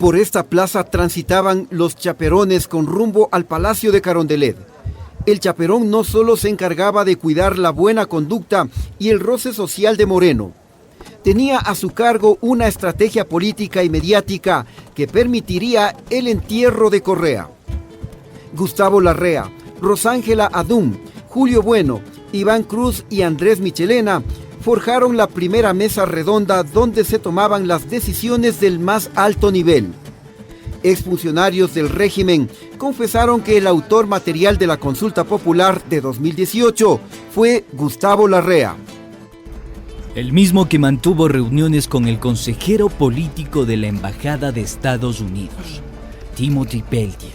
S3: Por esta plaza transitaban los chaperones con rumbo al Palacio de Carondelet. El chaperón no solo se encargaba de cuidar la buena conducta y el roce social de Moreno. Tenía a su cargo una estrategia política y mediática que permitiría el entierro de Correa. Gustavo Larrea, Rosángela Adún, Julio Bueno, Iván Cruz y Andrés Michelena forjaron la primera mesa redonda donde se tomaban las decisiones del más alto nivel. Exfuncionarios del régimen confesaron que el autor material de la consulta popular de 2018 fue Gustavo Larrea.
S1: El mismo que mantuvo reuniones con el consejero político de la Embajada de Estados Unidos, Timothy Peltier,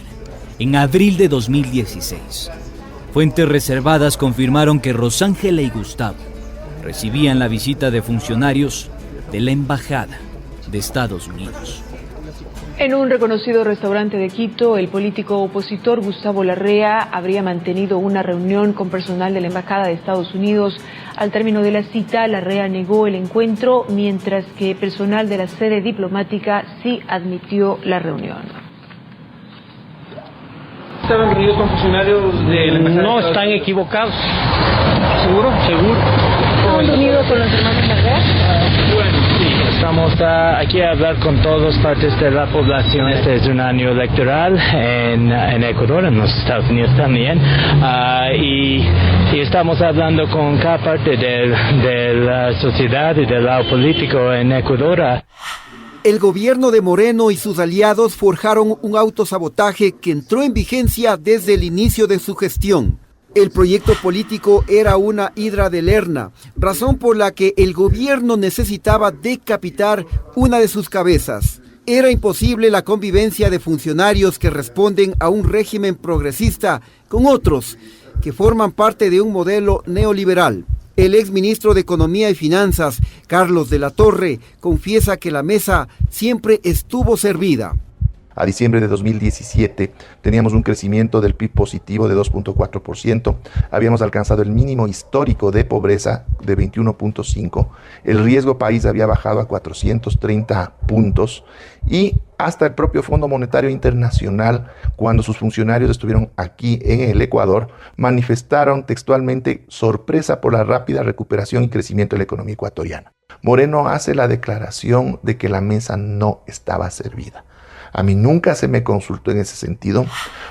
S1: en abril de 2016. Fuentes reservadas confirmaron que Rosángela y Gustavo recibían la visita de funcionarios de la Embajada de Estados Unidos.
S13: En un reconocido restaurante de Quito, el político opositor Gustavo Larrea habría mantenido una reunión con personal de la Embajada de Estados Unidos. Al término de la cita, Larrea negó el encuentro, mientras que personal de la sede diplomática sí admitió la reunión.
S14: ¿Estaban reunidos con funcionarios de la Embajada? No, están equivocados. ¿Seguro? Seguro.
S13: ¿Estaban reunidos con los hermanos Larrea?
S14: Bueno, sí. Estamos aquí a hablar con todas partes de la población. Este es un año electoral en Ecuador, en los Estados Unidos también. Y estamos hablando con cada parte de la sociedad y del lado político en Ecuador.
S3: El gobierno de Moreno y sus aliados forjaron un autosabotaje que entró en vigencia desde el inicio de su gestión. El proyecto político era una hidra de Lerna, razón por la que el gobierno necesitaba decapitar una de sus cabezas. Era imposible la convivencia de funcionarios que responden a un régimen progresista con otros que forman parte de un modelo neoliberal. El exministro de Economía y Finanzas, Carlos de la Torre, confiesa que la mesa siempre estuvo servida.
S15: a diciembre de 2017 teníamos un crecimiento del PIB positivo de 2.4%, habíamos alcanzado el mínimo histórico de pobreza de 21.5%, el riesgo país había bajado a 430 puntos y hasta el propio Fondo Monetario Internacional, cuando sus funcionarios estuvieron aquí en el Ecuador, manifestaron textualmente sorpresa por la rápida recuperación y crecimiento de la economía ecuatoriana. Moreno hace la declaración de que la mesa no estaba servida. A mí nunca se me consultó en ese sentido.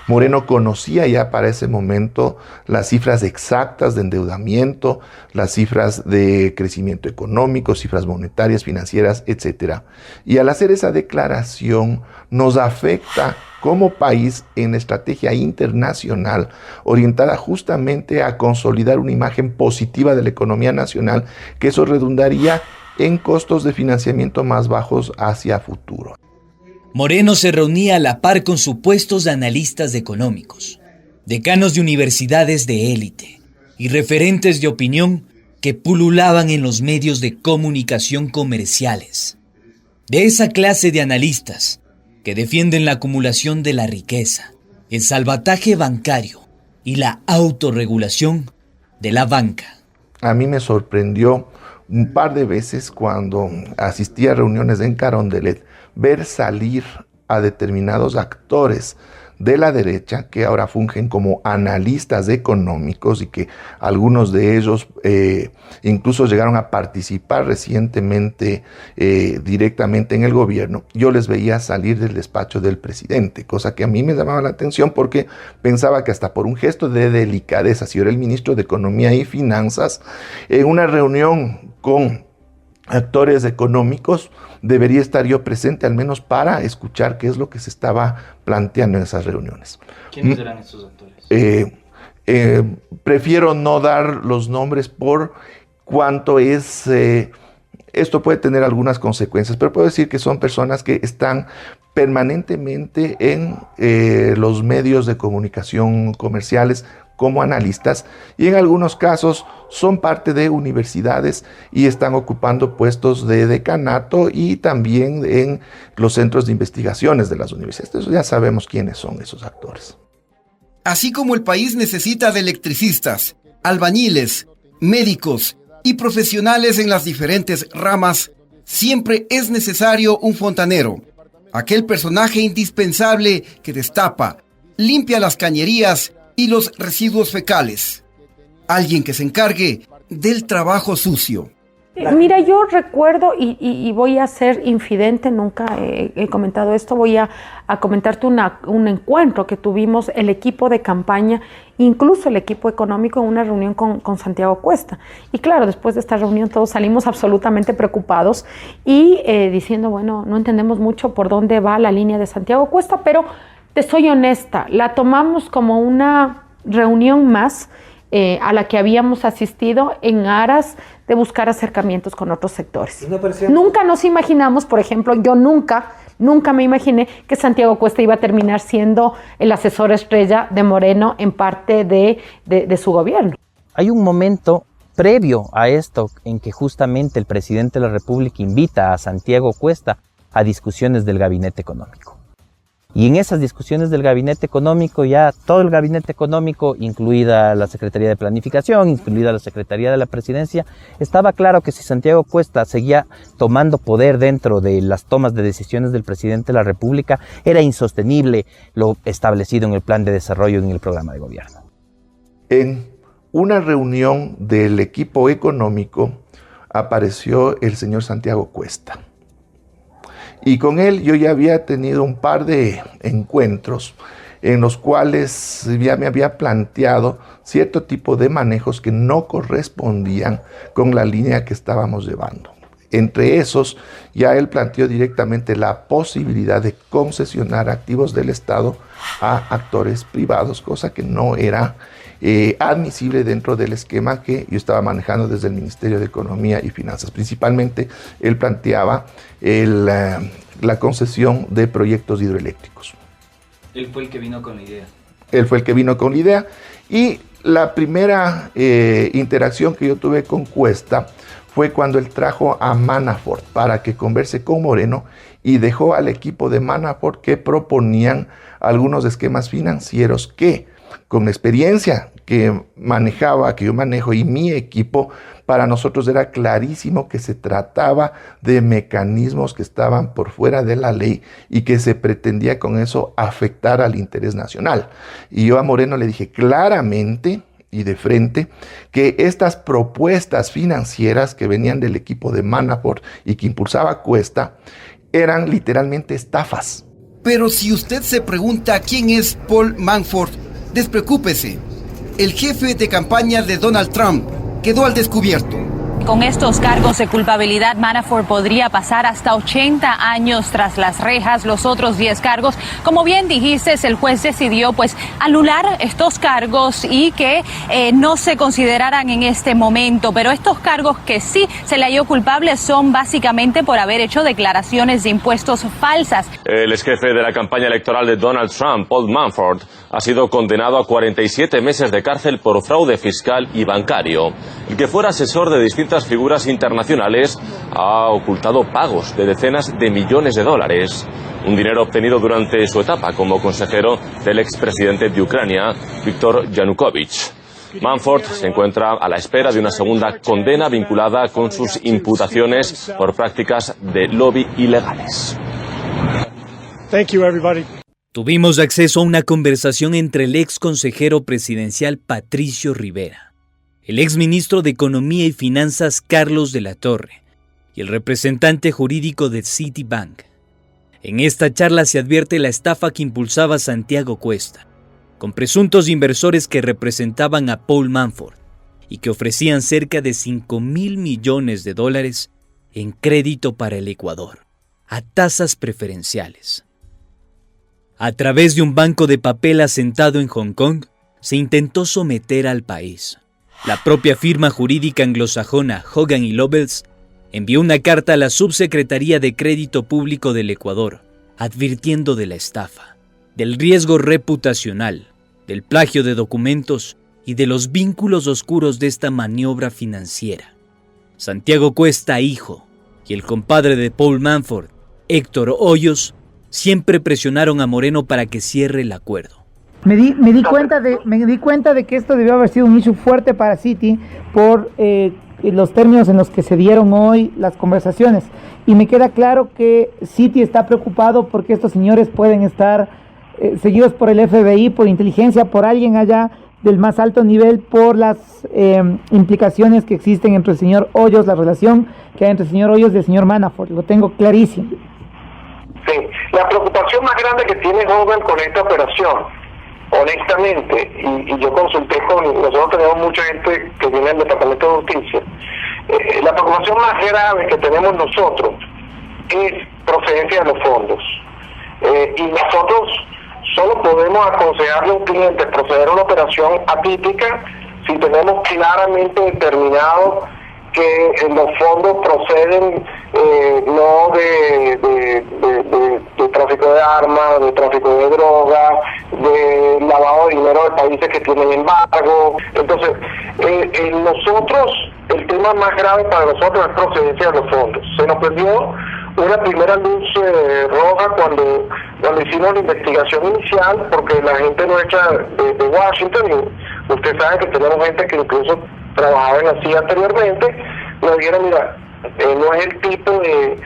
S15: Moreno conocía ya para ese momento las cifras exactas de endeudamiento, las cifras de crecimiento económico, cifras monetarias, financieras, etc. Y al hacer esa declaración nos afecta como país en la estrategia internacional orientada justamente a consolidar una imagen positiva de la economía nacional, que eso redundaría en costos de financiamiento más bajos hacia futuro.
S1: Moreno se reunía a la par con supuestos analistas económicos, decanos de universidades de élite y referentes de opinión que pululaban en los medios de comunicación comerciales. De esa clase de analistas que defienden la acumulación de la riqueza, el salvataje bancario y la autorregulación de la banca.
S15: A mí me sorprendió un par de veces cuando asistí a reuniones en Carondelet ver salir a determinados actores de la derecha que ahora fungen como analistas económicos y que algunos de ellos incluso llegaron a participar recientemente directamente en el gobierno. Yo les veía salir del despacho del presidente, cosa que a mí me llamaba la atención porque pensaba que hasta por un gesto de delicadeza, si yo era el ministro de Economía y Finanzas, en una reunión con actores económicos, debería estar yo presente al menos para escuchar qué es lo que se estaba planteando en esas reuniones.
S16: ¿Quiénes eran estos actores?
S15: Prefiero no dar los nombres por cuanto es... esto puede tener algunas consecuencias, pero puedo decir que son personas que están permanentemente en los medios de comunicación comerciales como analistas y en algunos casos son parte de universidades y están ocupando puestos de decanato y también en los centros de investigaciones de las universidades. Entonces ya sabemos quiénes son esos actores.
S3: Así como el país necesita de electricistas, albañiles, médicos y profesionales en las diferentes ramas, siempre es necesario un fontanero, aquel personaje indispensable que destapa, limpia las cañerías y los residuos fecales. Alguien que se encargue del trabajo sucio.
S17: Mira, yo recuerdo, y voy a ser infidente, nunca he comentado esto, voy a comentarte un encuentro que tuvimos el equipo de campaña, incluso el equipo económico, en una reunión con Santiago Cuesta. Y claro, después de esta reunión todos salimos absolutamente preocupados y diciendo, bueno, no entendemos mucho por dónde va la línea de Santiago Cuesta, pero te soy honesta, la tomamos como una reunión más a la que habíamos asistido en aras de buscar acercamientos con otros sectores. Nunca nos imaginamos, por ejemplo, yo nunca me imaginé que Santiago Cuesta iba a terminar siendo el asesor estrella de Moreno en parte de su gobierno.
S9: Hay un momento previo a esto en que justamente el presidente de la República invita a Santiago Cuesta a discusiones del gabinete económico. Y en esas discusiones del gabinete económico, ya todo el gabinete económico, incluida la Secretaría de Planificación, incluida la Secretaría de la Presidencia, estaba claro que si Santiago Cuesta seguía tomando poder dentro de las tomas de decisiones del presidente de la República, era insostenible lo establecido en el plan de desarrollo y en el programa de gobierno.
S15: En una reunión del equipo económico apareció el señor Santiago Cuesta. Y con él yo ya había tenido un par de encuentros en los cuales ya me había planteado cierto tipo de manejos que no correspondían con la línea que estábamos llevando. Entre esos, ya él planteó directamente la posibilidad de concesionar activos del Estado a actores privados, cosa que no era admisible dentro del esquema que yo estaba manejando desde el Ministerio de Economía y Finanzas. Principalmente, él planteaba la concesión de proyectos hidroeléctricos.
S16: Él fue el que vino con la idea.
S15: Él fue el que vino con la idea. Y la primera interacción que yo tuve con Cuesta fue cuando él trajo a Manafort para que converse con Moreno y dejó al equipo de Manafort que proponían algunos esquemas financieros que, con la experiencia que yo manejo y mi equipo, para nosotros era clarísimo que se trataba de mecanismos que estaban por fuera de la ley y que se pretendía con eso afectar al interés nacional. Y yo a Moreno le dije claramente y de frente que estas propuestas financieras que venían del equipo de Manafort y que impulsaba Cuesta eran literalmente estafas.
S3: Pero si usted se pregunta quién es Paul Manafort, despreocúpese. El jefe de campaña de Donald Trump quedó al descubierto.
S19: Con estos cargos de culpabilidad, Manafort podría pasar hasta 80 años tras las rejas. Los otros 10 cargos, como bien dijiste, el juez decidió anular estos cargos y que no se consideraran en este momento. Pero estos cargos que sí se le halló culpable son básicamente por haber hecho declaraciones de impuestos falsas.
S20: El exjefe de la campaña electoral de Donald Trump, Paul Manafort, ha sido condenado a 47 meses de cárcel por fraude fiscal y bancario. El que fuera asesor de distintas figuras internacionales ha ocultado pagos de decenas de millones de dólares, un dinero obtenido durante su etapa como consejero del expresidente de Ucrania, Viktor Yanukovych. Manafort se encuentra a la espera de una segunda condena vinculada con sus imputaciones por prácticas de lobby ilegales.
S1: Thank you, everybody. Tuvimos acceso a una conversación entre el ex consejero presidencial Patricio Rivera, el ex ministro de Economía y Finanzas Carlos de la Torre y el representante jurídico de Citibank. En esta charla se advierte la estafa que impulsaba Santiago Cuesta, con presuntos inversores que representaban a Paul Manafort y que ofrecían cerca de $5,000 millones en crédito para el Ecuador, a tasas preferenciales. A través de un banco de papel asentado en Hong Kong, se intentó someter al país. La propia firma jurídica anglosajona Hogan y Lovells envió una carta a la Subsecretaría de Crédito Público del Ecuador, advirtiendo de la estafa, del riesgo reputacional, del plagio de documentos y de los vínculos oscuros de esta maniobra financiera. Santiago Cuesta, hijo, y el compadre de Paul Manafort, Héctor Hoyos, siempre presionaron a Moreno para que cierre el acuerdo.
S21: Me di cuenta de que esto debió haber sido un issue fuerte para Citi por los términos en los que se dieron hoy las conversaciones. Y me queda claro que Citi está preocupado porque estos señores pueden estar seguidos por el FBI, por inteligencia, por alguien allá del más alto nivel, por las implicaciones que existen entre el señor Hoyos, la relación que hay entre el señor Hoyos y el señor Manafort. Lo tengo clarísimo.
S6: Sí, la preocupación más grande que tiene Hogan con esta operación, honestamente, y yo consulté nosotros tenemos mucha gente que viene del Departamento de Justicia, la preocupación más grave que tenemos nosotros es procedencia de los fondos. Y nosotros solo podemos aconsejarle a un cliente proceder a una operación atípica si tenemos claramente determinado que los fondos proceden no de tráfico de armas, de tráfico de drogas, de lavado de dinero de países que tienen embargo. Entonces, nosotros, el tema más grave para nosotros es procedencia de los fondos. Se nos perdió una primera luz roja cuando hicimos la investigación inicial, porque la gente nuestra de Washington, y usted sabe que tenemos gente que incluso trabajaba en la CIA anteriormente, nos dijeron, mira, no es el tipo de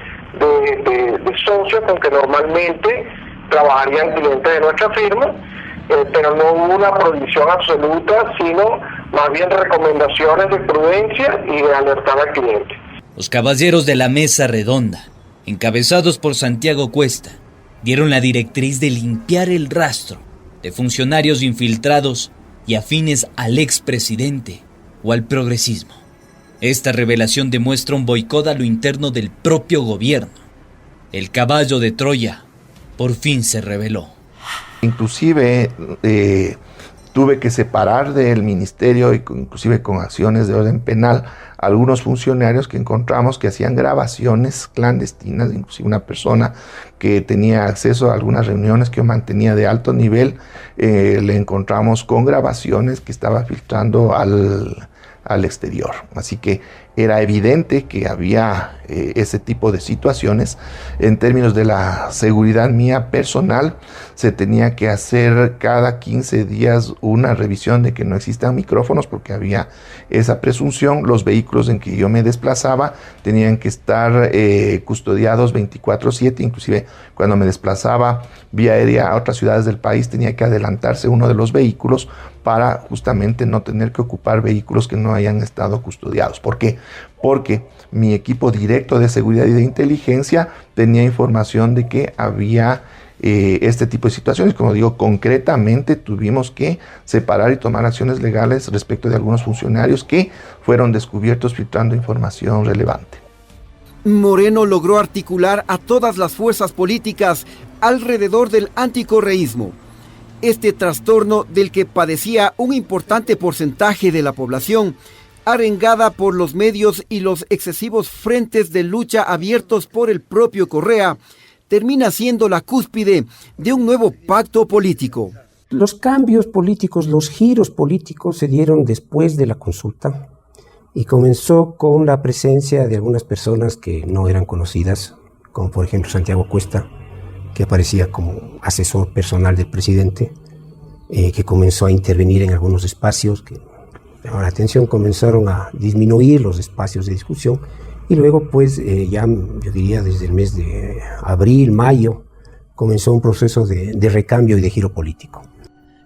S6: socio con que normalmente trabajarían clientes de nuestra firma, pero no hubo una prohibición absoluta, sino más bien recomendaciones de prudencia y de alertar al cliente.
S1: Los caballeros de la mesa redonda, encabezados por Santiago Cuesta, dieron la directriz de limpiar el rastro de funcionarios infiltrados y afines al expresidente o al progresismo. Esta revelación demuestra un boicot a lo interno del propio gobierno. El caballo de Troya por fin se reveló.
S15: Inclusive tuve que separar del ministerio, inclusive con acciones de orden penal, algunos funcionarios que encontramos que hacían grabaciones clandestinas, inclusive una persona que tenía acceso a algunas reuniones que yo mantenía de alto nivel, le encontramos con grabaciones que estaba filtrando al exterior. Así que era evidente que había ese tipo de situaciones. En términos de la seguridad mía personal, se tenía que hacer cada 15 días una revisión de que no existan micrófonos, porque había esa presunción. Los vehículos en que yo me desplazaba tenían que estar custodiados 24/7, inclusive cuando me desplazaba vía aérea a otras ciudades del país tenía que adelantarse uno de los vehículos para justamente no tener que ocupar vehículos que no hayan estado custodiados. ¿Por qué? Porque mi equipo directo de seguridad y de inteligencia tenía información de que había este tipo de situaciones. Como digo, concretamente tuvimos que separar y tomar acciones legales respecto de algunos funcionarios que fueron descubiertos filtrando información relevante.
S3: Moreno logró articular a todas las fuerzas políticas alrededor del anticorreísmo. Este trastorno del que padecía un importante porcentaje de la población, arengada por los medios y los excesivos frentes de lucha abiertos por el propio Correa, termina siendo la cúspide de un nuevo pacto político.
S8: Los cambios políticos, los giros políticos se dieron después de la consulta y comenzó con la presencia de algunas personas que no eran conocidas, como por ejemplo Santiago Cuesta, que aparecía como asesor personal del presidente, que comenzó a intervenir en algunos espacios que llamaron la atención, comenzaron a disminuir los espacios de discusión y luego pues ya yo diría desde el mes de abril, mayo, comenzó un proceso de recambio y de giro político.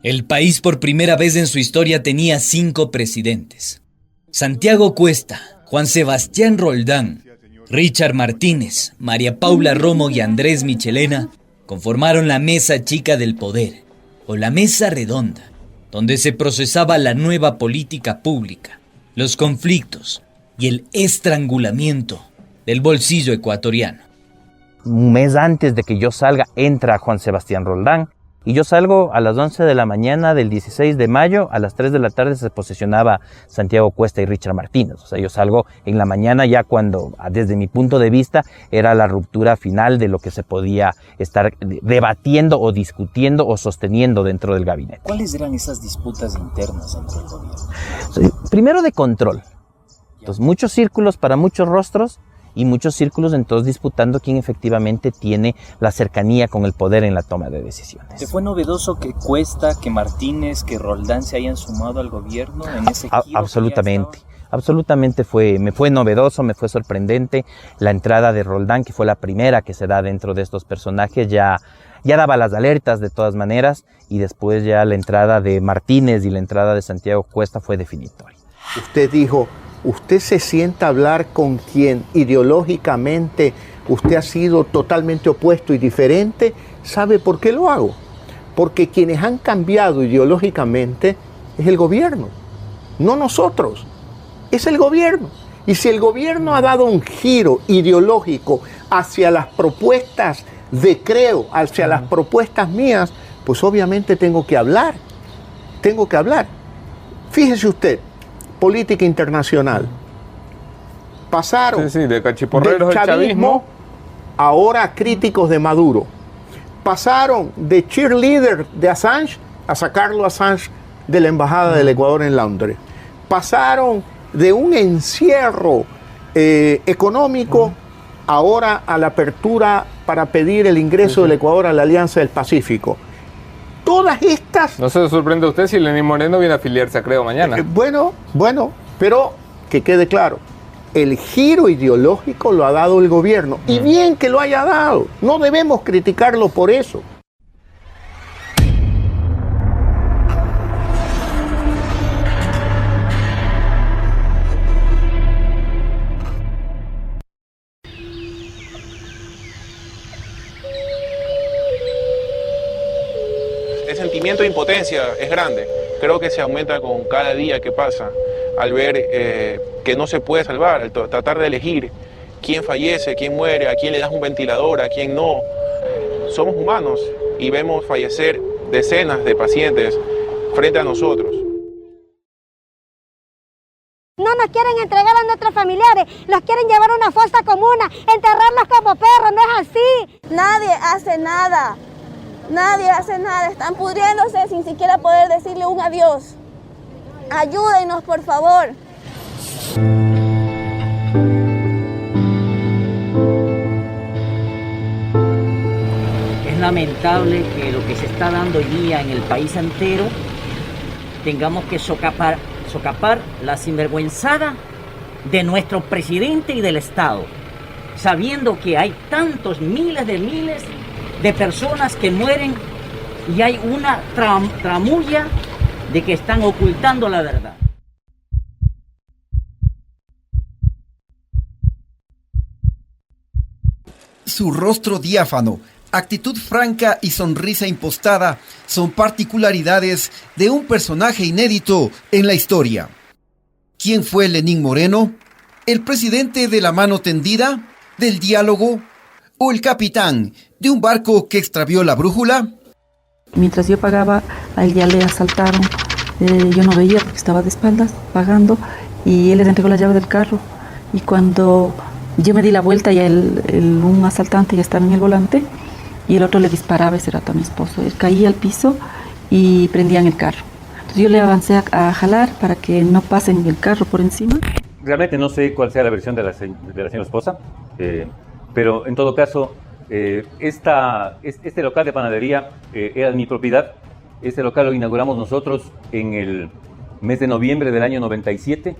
S1: El país por primera vez en su historia tenía 5 presidentes. Santiago Cuesta, Juan Sebastián Roldán, Richard Martínez, María Paula Romo y Andrés Michelena conformaron la Mesa Chica del Poder, o la Mesa Redonda, donde se procesaba la nueva política pública, los conflictos y el estrangulamiento del bolsillo ecuatoriano.
S9: Un mes antes de que yo salga, entra Juan Sebastián Roldán, y yo salgo a las 11 de la mañana del 16 de mayo, a las 3 de la tarde se posesionaba Santiago Cuesta y Richard Martínez. O sea, yo salgo en la mañana ya cuando, desde mi punto de vista, era la ruptura final de lo que se podía estar debatiendo o discutiendo o sosteniendo dentro del gabinete.
S24: ¿Cuáles eran esas disputas internas dentro del gobierno?
S9: Primero de control. Entonces, muchos círculos para muchos rostros, y muchos círculos entonces disputando quién efectivamente tiene la cercanía con el poder en la toma de decisiones.
S24: ¿Te fue novedoso que Cuesta, que Martínez, que Roldán se hayan sumado al gobierno en ese giro?
S9: Absolutamente me fue novedoso, me fue sorprendente. La entrada de Roldán, que fue la primera que se da dentro de estos personajes, ya daba las alertas de todas maneras, y después ya la entrada de Martínez y la entrada de Santiago Cuesta fue definitoria.
S4: Usted dijo, usted se sienta a hablar con quien ideológicamente usted ha sido totalmente opuesto y diferente. ¿Sabe por qué lo hago? Porque quienes han cambiado ideológicamente es el gobierno, no nosotros, es el gobierno. Y si el gobierno ha dado un giro ideológico hacia las propuestas de Creo, hacia las propuestas mías, pues obviamente tengo que hablar. Fíjese usted, política internacional. Pasaron
S5: de cachiporreros
S4: del chavismo, ahora críticos de Maduro. Pasaron de cheerleader de Assange a sacarlo a Assange de la Embajada del Ecuador en Londres. Pasaron de un encierro económico ahora a la apertura para pedir el ingreso del Ecuador a la Alianza del Pacífico. Todas estas...
S5: ¿No se sorprende a usted si Lenín Moreno viene a afiliarse a Creo mañana?
S4: Bueno, pero que quede claro, el giro ideológico lo ha dado el gobierno, y bien que lo haya dado, no debemos criticarlo por eso.
S22: El sentimiento de impotencia es grande. Creo que se aumenta con cada día que pasa, al ver que no se puede salvar, al tratar de elegir quién fallece, quién muere, a quién le das un ventilador, a quién no. Somos humanos y vemos fallecer decenas de pacientes frente a nosotros.
S23: No nos quieren entregar a nuestros familiares, los quieren llevar a una fosa común, enterrarlos como perros, no es así.
S25: Nadie hace nada. Nadie hace nada, están pudriéndose sin siquiera poder decirle un adiós. Ayúdenos, por favor.
S2: lamentable que lo que se está dando hoy día en el país entero tengamos que socapar la sinvergüenzada de nuestro presidente y del Estado, sabiendo que hay tantos miles de personas que mueren y hay una tramulla de que están ocultando la verdad.
S3: Su rostro diáfano, actitud franca y sonrisa impostada son particularidades de un personaje inédito en la historia. ¿Quién fue Lenín Moreno? ¿El presidente de la mano tendida, del diálogo o el capitán de un barco que extravió la brújula?
S7: Mientras yo pagaba, a él ya le asaltaron. Yo no veía porque estaba de espaldas pagando y él le entregó la llave del carro. Y cuando yo me di la vuelta y un asaltante ya estaba en el volante y el otro le disparaba, ese era mi esposo. Él caía al piso y prendían el carro. Entonces yo le avancé a jalar para que no pasen el carro por encima.
S10: Realmente no sé cuál sea la versión de la señora esposa, pero en todo caso, este local de panadería era mi propiedad. Este local lo inauguramos nosotros en el mes de noviembre del año 97.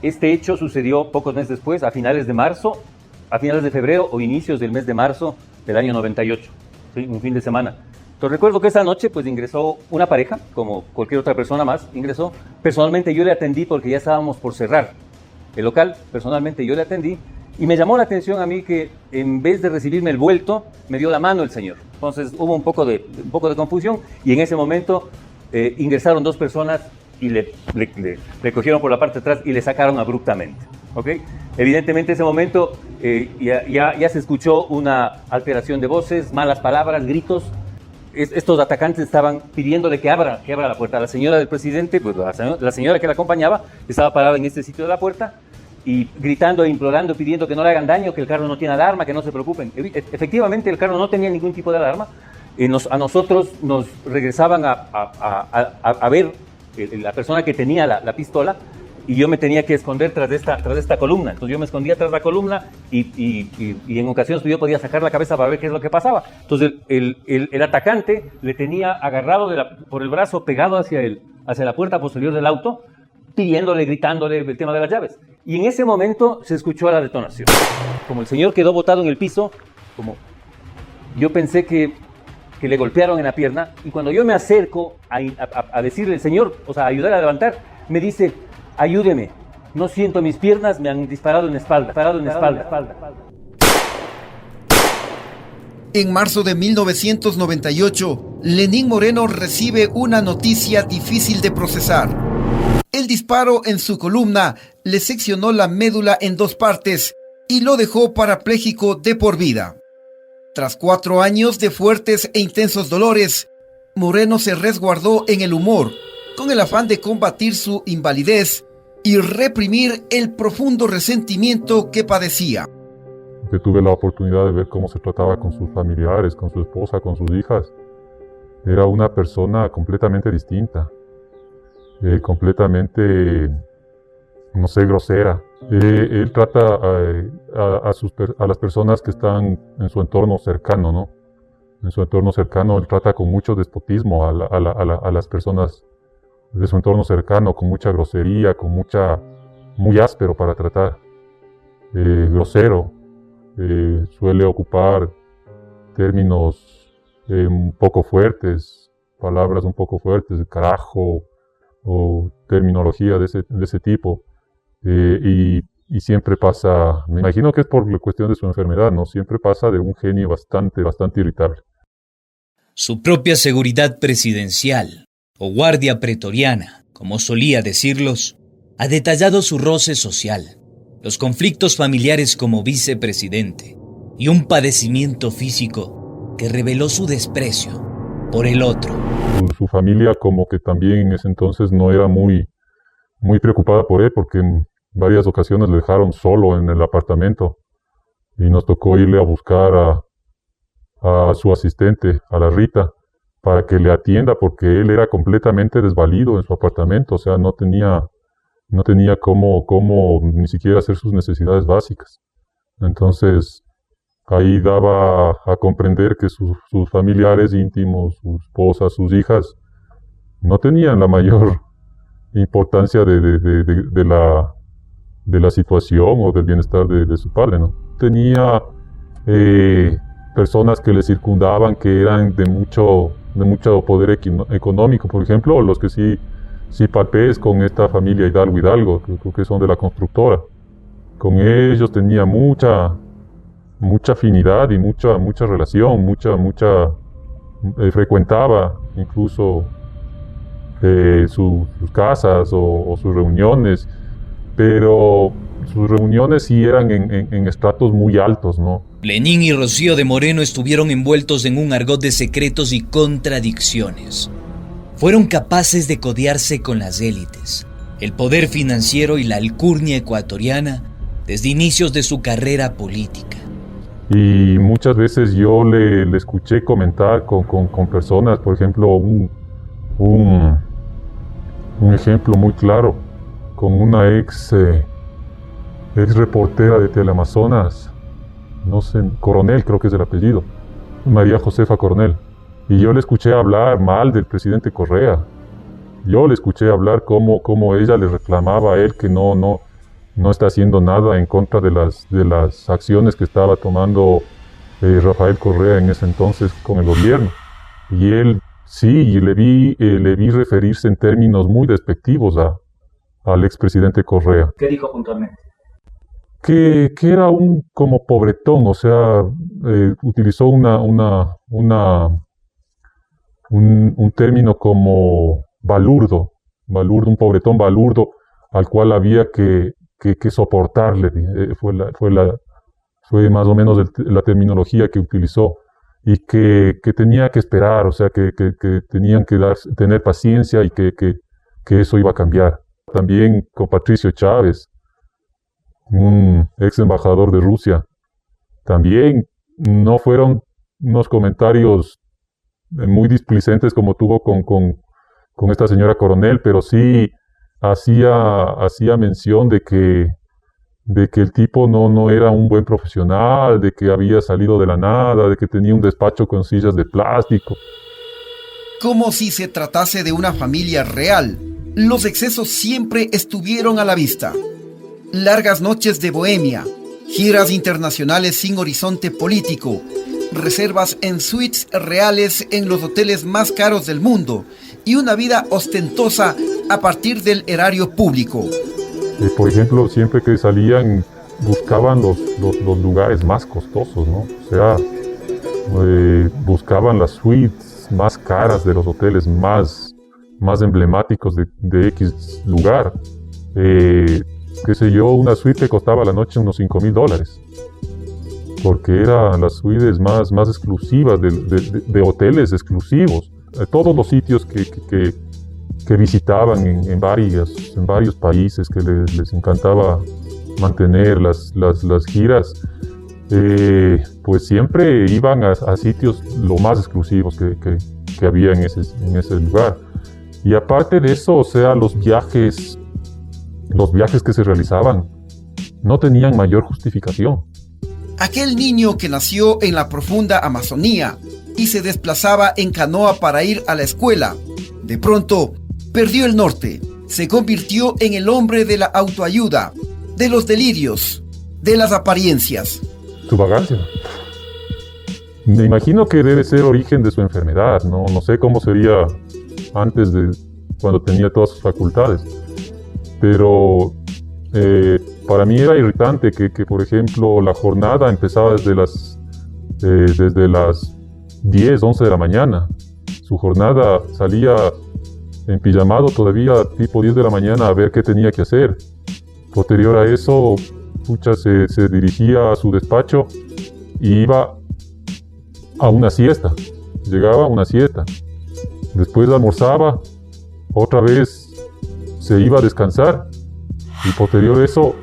S10: Este hecho sucedió pocos meses después, a finales de febrero o inicios del mes de marzo del año 98, ¿sí? Un fin de semana. Entonces recuerdo que esa noche pues ingresó una pareja, como cualquier otra persona más, ingresó. Personalmente yo le atendí porque ya estábamos por cerrar el local, personalmente yo le atendí y me llamó la atención a mí que en vez de recibirme el vuelto, me dio la mano el señor. Entonces hubo un poco de confusión y en ese momento ingresaron dos personas y le cogieron por la parte de atrás y le sacaron abruptamente. ¿Okay? Evidentemente en ese momento ya se escuchó una alteración de voces, malas palabras, gritos. Estos atacantes estaban pidiéndole que abra la puerta. La señora del presidente, pues la señora que la acompañaba, estaba parada en este sitio de la puerta y gritando e implorando, pidiendo que no le hagan daño, que el carro no tiene alarma, que no se preocupen. Efectivamente el carro no tenía ningún tipo de alarma. A nosotros nos regresaban a ver la persona que tenía la pistola y yo me tenía que esconder tras de esta columna. Entonces yo me escondía tras la columna y en ocasiones yo podía sacar la cabeza para ver qué es lo que pasaba. Entonces el atacante le tenía agarrado por el brazo, pegado hacia la puerta posterior del auto, pidiéndole, gritándole el tema de las llaves. Y en ese momento se escuchó la detonación. Como el señor quedó botado en el piso, como yo pensé que le golpearon en la pierna, y cuando yo me acerco a decirle, señor, o sea, a ayudar a levantar, me dice, ayúdeme, no siento mis piernas, me han disparado en la espalda,
S3: En marzo de 1998, Lenín Moreno recibe una noticia difícil de procesar. El disparo en su columna le seccionó la médula en dos partes y lo dejó parapléjico de por vida. Tras 4 años de fuertes e intensos dolores, Moreno se resguardó en el humor, con el afán de combatir su invalidez y reprimir el profundo resentimiento que padecía.
S11: Que tuve la oportunidad de ver cómo se trataba con sus familiares, con su esposa, con sus hijas. Era una persona completamente distinta, completamente, no sé, grosera. Él trata a las personas que están en su entorno cercano, ¿no? En su entorno cercano, él trata con mucho despotismo a las personas de su entorno cercano, con mucha grosería, muy áspero para tratar, grosero. Suele ocupar términos un poco fuertes, palabras un poco fuertes, carajo, o terminología de ese tipo. Y siempre pasa, me imagino que es por la cuestión de su enfermedad, ¿no? Siempre pasa de un genio bastante irritable.
S1: Su propia seguridad presidencial, o guardia pretoriana, como solía decirlos, ha detallado su roce social, los conflictos familiares como vicepresidente y un padecimiento físico que reveló su desprecio por el otro.
S11: Su familia como que también en ese entonces no era muy preocupada por él, porque en varias ocasiones le dejaron solo en el apartamento y nos tocó irle a buscar a su asistente, a la Rita, para que le atienda, porque él era completamente desvalido en su apartamento, o sea, no tenía cómo ni siquiera hacer sus necesidades básicas. Entonces, Ahí daba a comprender que sus familiares íntimos, su esposa, sus hijas, no tenían la mayor importancia de la situación o del bienestar de su padre, ¿no? Tenía personas que le circundaban que eran de mucho poder económico, por ejemplo, los que sí palpé con esta familia Hidalgo, creo que son de la constructora. Con ellos tenía mucha afinidad y mucha relación, frecuentaba incluso sus casas o sus reuniones, pero sus reuniones sí eran en estratos muy altos, ¿no?
S1: Lenín y Rocío de Moreno estuvieron envueltos en un argot de secretos y contradicciones. Fueron capaces de codearse con las élites, el poder financiero y la alcurnia ecuatoriana desde inicios de su carrera política.
S11: Y muchas veces yo le escuché comentar con personas, por ejemplo, un ejemplo muy claro, con una ex reportera de Teleamazonas, no sé, Coronel creo que es el apellido, María Josefa Coronel. Y yo le escuché hablar mal del presidente Correa. Yo le escuché hablar cómo ella le reclamaba a él que no está haciendo nada en contra de las acciones que estaba tomando Rafael Correa en ese entonces con el gobierno. Y él sí, le vi referirse en términos muy despectivos al expresidente Correa.
S16: ¿Qué dijo puntualmente?
S11: Que era un como pobretón, o sea, utilizó un término como balurdo, un pobretón balurdo al cual había que soportarle, fue más o menos la terminología que utilizó, y que tenía que esperar, o sea, que tenían que tener paciencia y que eso iba a cambiar. También con Patricio Chávez, un ex embajador de Rusia, también no fueron unos comentarios muy displicentes como tuvo con esta señora Coronel, pero sí hacía mención de que el tipo no era un buen profesional, de que había salido de la nada, de que tenía un despacho con sillas de plástico.
S3: Como si se tratase de una familia real, los excesos siempre estuvieron a la vista. Largas noches de bohemia, giras internacionales sin horizonte político, reservas en suites reales en los hoteles más caros del mundo y una vida ostentosa a partir del erario público.
S11: Por ejemplo, siempre que salían buscaban los lugares más costosos, ¿no? O sea, buscaban las suites más caras de los hoteles más emblemáticos de X lugar. Qué sé yo, una suite costaba a la noche unos $5,000, porque eran las suites más exclusivas de hoteles exclusivos. Todos los sitios que visitaban en varios países, que les encantaba mantener las giras, pues siempre iban a sitios lo más exclusivos que había en ese lugar. Y aparte de eso, o sea, los viajes que se realizaban no tenían mayor justificación.
S3: Aquel niño que nació en la profunda Amazonía y se desplazaba en canoa para ir a la escuela, de pronto perdió el norte, se convirtió en el hombre de la autoayuda, de los delirios, de las apariencias.
S11: Su vagancia. Me imagino que debe ser origen de su enfermedad, no sé cómo sería antes de cuando tenía todas sus facultades. Pero para mí era irritante que por ejemplo, la jornada empezaba desde las 10, 11 de la mañana. Su jornada salía en pijamado todavía tipo 10 de la mañana a ver qué tenía que hacer. Posterior a eso, se dirigía a su despacho y iba a una siesta. Llegaba a una siesta. Después almorzaba, otra vez se iba a descansar y posterior a eso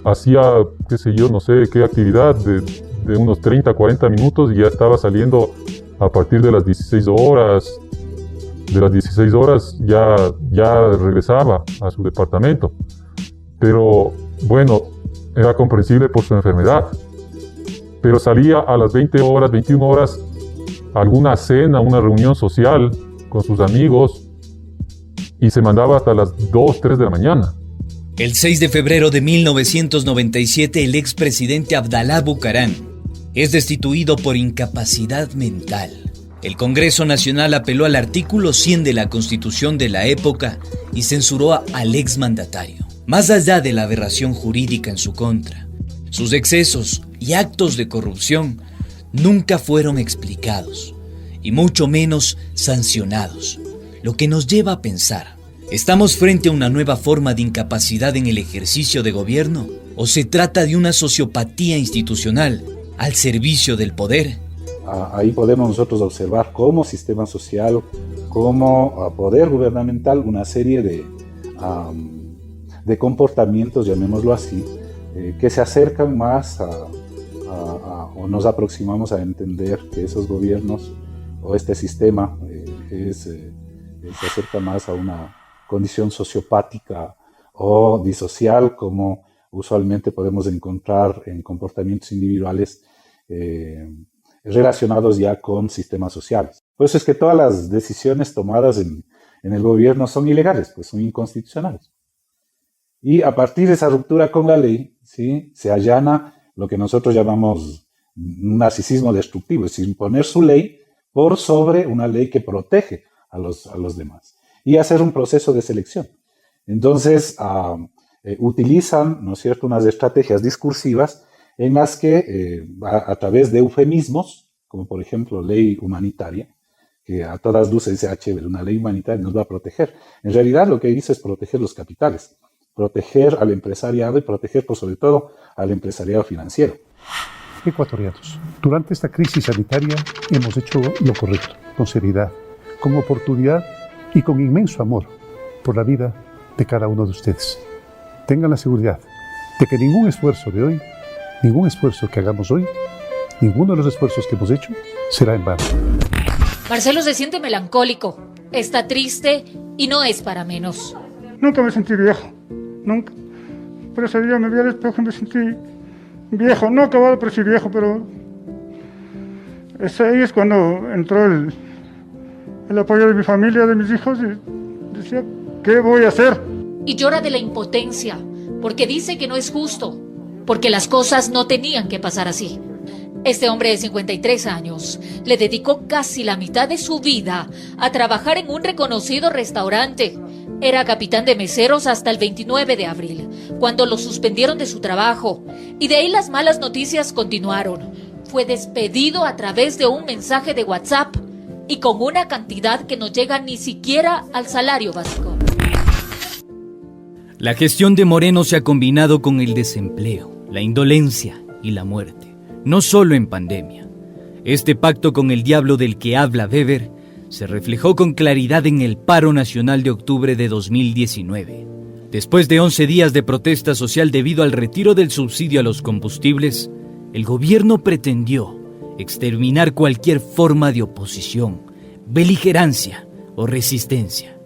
S11: hacía, qué sé yo, no sé qué actividad de unos 30, 40 minutos y ya estaba saliendo a partir de las 16 horas. De las 16 horas ya regresaba a su departamento. Pero bueno, era comprensible por su enfermedad. pero salía a las 20 horas, 21 horas, a alguna cena, una reunión social con sus amigos y se mandaba hasta las 2, 3 de la mañana.
S1: El 6 de febrero de 1997, el expresidente Abdalá Bucaram es destituido por incapacidad mental. El Congreso Nacional apeló al artículo 100 de la Constitución de la época y censuró al exmandatario. Más allá de la aberración jurídica en su contra, sus excesos y actos de corrupción nunca fueron explicados, y mucho menos sancionados, lo que nos lleva a pensar, ¿estamos frente a una nueva forma de incapacidad en el ejercicio de gobierno? ¿O se trata de una sociopatía institucional al servicio del poder?
S12: Ahí podemos nosotros observar como sistema social, como poder gubernamental, una serie de comportamientos, llamémoslo así, que se acercan más o nos aproximamos a entender que esos gobiernos o este sistema se acerca más a una condición sociopática o disocial, como usualmente podemos encontrar en comportamientos individuales relacionados ya con sistemas sociales. Por eso es que todas las decisiones tomadas en el gobierno son ilegales, pues son inconstitucionales. Y a partir de esa ruptura con la ley, ¿sí?, se allana lo que nosotros llamamos un narcisismo destructivo, es decir, imponer su ley por sobre una ley que protege a los demás, y hacer un proceso de selección. Entonces, utilizan, ¿no es cierto?, unas estrategias discursivas en las que, a través de eufemismos, como por ejemplo ley humanitaria, que a todas luces dice, chévere, una ley humanitaria nos va a proteger. En realidad lo que dice es proteger los capitales, proteger al empresariado y proteger por sobre todo al empresariado financiero.
S13: Ecuatorianos, durante esta crisis sanitaria hemos hecho lo correcto, con seriedad, con oportunidad y con inmenso amor por la vida de cada uno de ustedes. Tengan la seguridad de que ningún esfuerzo de hoy, ningún esfuerzo que hagamos hoy, ninguno de los esfuerzos que hemos hecho será en vano.
S14: Marcelo se siente melancólico, está triste y no es para menos.
S17: Nunca me sentí viejo, nunca. Pero ese día me vi al espejo y me sentí viejo, no acabado por ser viejo, pero ahí es cuando entró el apoyo de mi familia, de mis hijos, y decía, ¿qué voy a hacer?
S14: Y llora de la impotencia, porque dice que no es justo, porque las cosas no tenían que pasar así. Este hombre de 53 años le dedicó casi la mitad de su vida a trabajar en un reconocido restaurante. Era capitán de meseros hasta el 29 de abril, cuando lo suspendieron de su trabajo. Y de ahí las malas noticias continuaron. Fue despedido a través de un mensaje de WhatsApp y con una cantidad que no llega ni siquiera al salario básico.
S1: La gestión de Moreno se ha combinado con el desempleo, la indolencia y la muerte. No solo en pandemia. Este pacto con el diablo del que habla Weber se reflejó con claridad en el paro nacional de octubre de 2019. Después de 11 días de protesta social debido al retiro del subsidio a los combustibles, el gobierno pretendió exterminar cualquier forma de oposición, beligerancia o resistencia.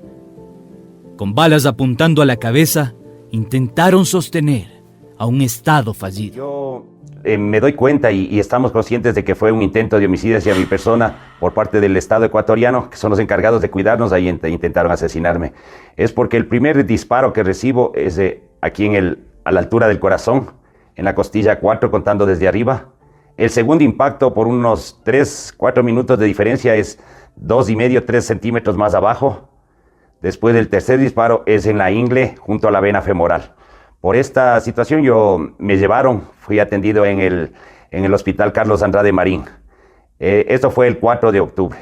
S1: Con balas apuntando a la cabeza, intentaron sostener a un Estado fallido.
S18: Me doy cuenta y estamos conscientes de que fue un intento de homicidio hacia mi persona por parte del Estado ecuatoriano, que son los encargados de cuidarnos. Ahí intentaron asesinarme. Es porque el primer disparo que recibo es aquí a la altura del corazón, en la costilla 4, contando desde arriba. El segundo impacto, por unos 3-4 minutos de diferencia, es 2,5-3 centímetros más abajo. Después del tercer disparo es en la ingle, junto a la vena femoral. Por esta situación me llevaron, fui atendido en el Hospital Carlos Andrade Marín. Esto fue el 4 de octubre.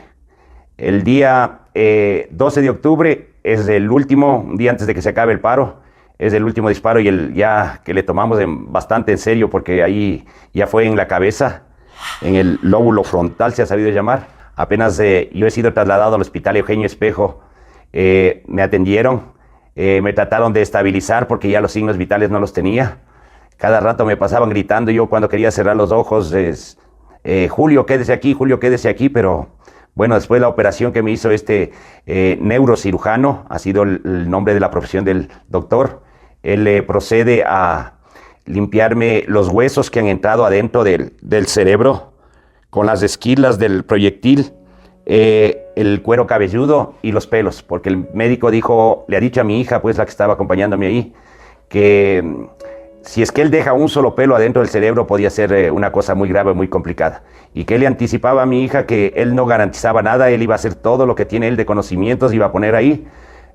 S18: El día 12 de octubre es el último, un día antes de que se acabe el paro, es el último disparo y ya que le tomamos bastante en serio, porque ahí ya fue en la cabeza, en el lóbulo frontal se ha sabido llamar. Apenas yo he sido trasladado al Hospital Eugenio Espejo, me atendieron. Me trataron de estabilizar porque ya los signos vitales no los tenía. Cada rato me pasaban gritando. Yo cuando quería cerrar los ojos, Julio, quédese aquí, pero bueno, después la operación que me hizo este neurocirujano, ha sido el nombre de la profesión del doctor, él procede a limpiarme los huesos que han entrado adentro del cerebro con las esquilas del proyectil, el cuero cabelludo y los pelos, porque el médico le ha dicho a mi hija, pues la que estaba acompañándome ahí, que si es que él deja un solo pelo adentro del cerebro podía ser una cosa muy grave, muy complicada, y que él le anticipaba a mi hija que él no garantizaba nada, él iba a hacer todo lo que tiene él de conocimientos, iba a poner ahí,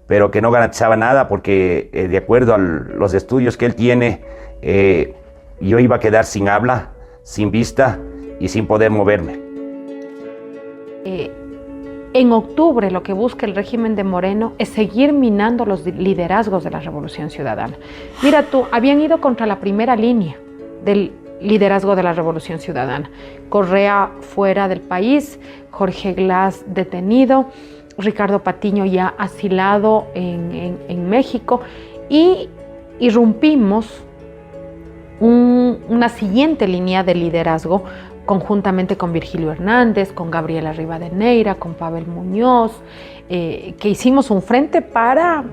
S18: pero que no garantizaba nada porque de acuerdo a los estudios que él tiene, yo iba a quedar sin habla, sin vista y sin poder moverme.
S6: En octubre lo que busca el régimen de Moreno es seguir minando los liderazgos de la Revolución Ciudadana. Mira tú, habían ido contra la primera línea del liderazgo de la Revolución Ciudadana. Correa fuera del país, Jorge Glass detenido, Ricardo Patiño ya asilado en México, y irrumpimos una siguiente línea de liderazgo conjuntamente con Virgilio Hernández, con Gabriela Rivadeneira, con Pavel Muñoz, que hicimos un frente para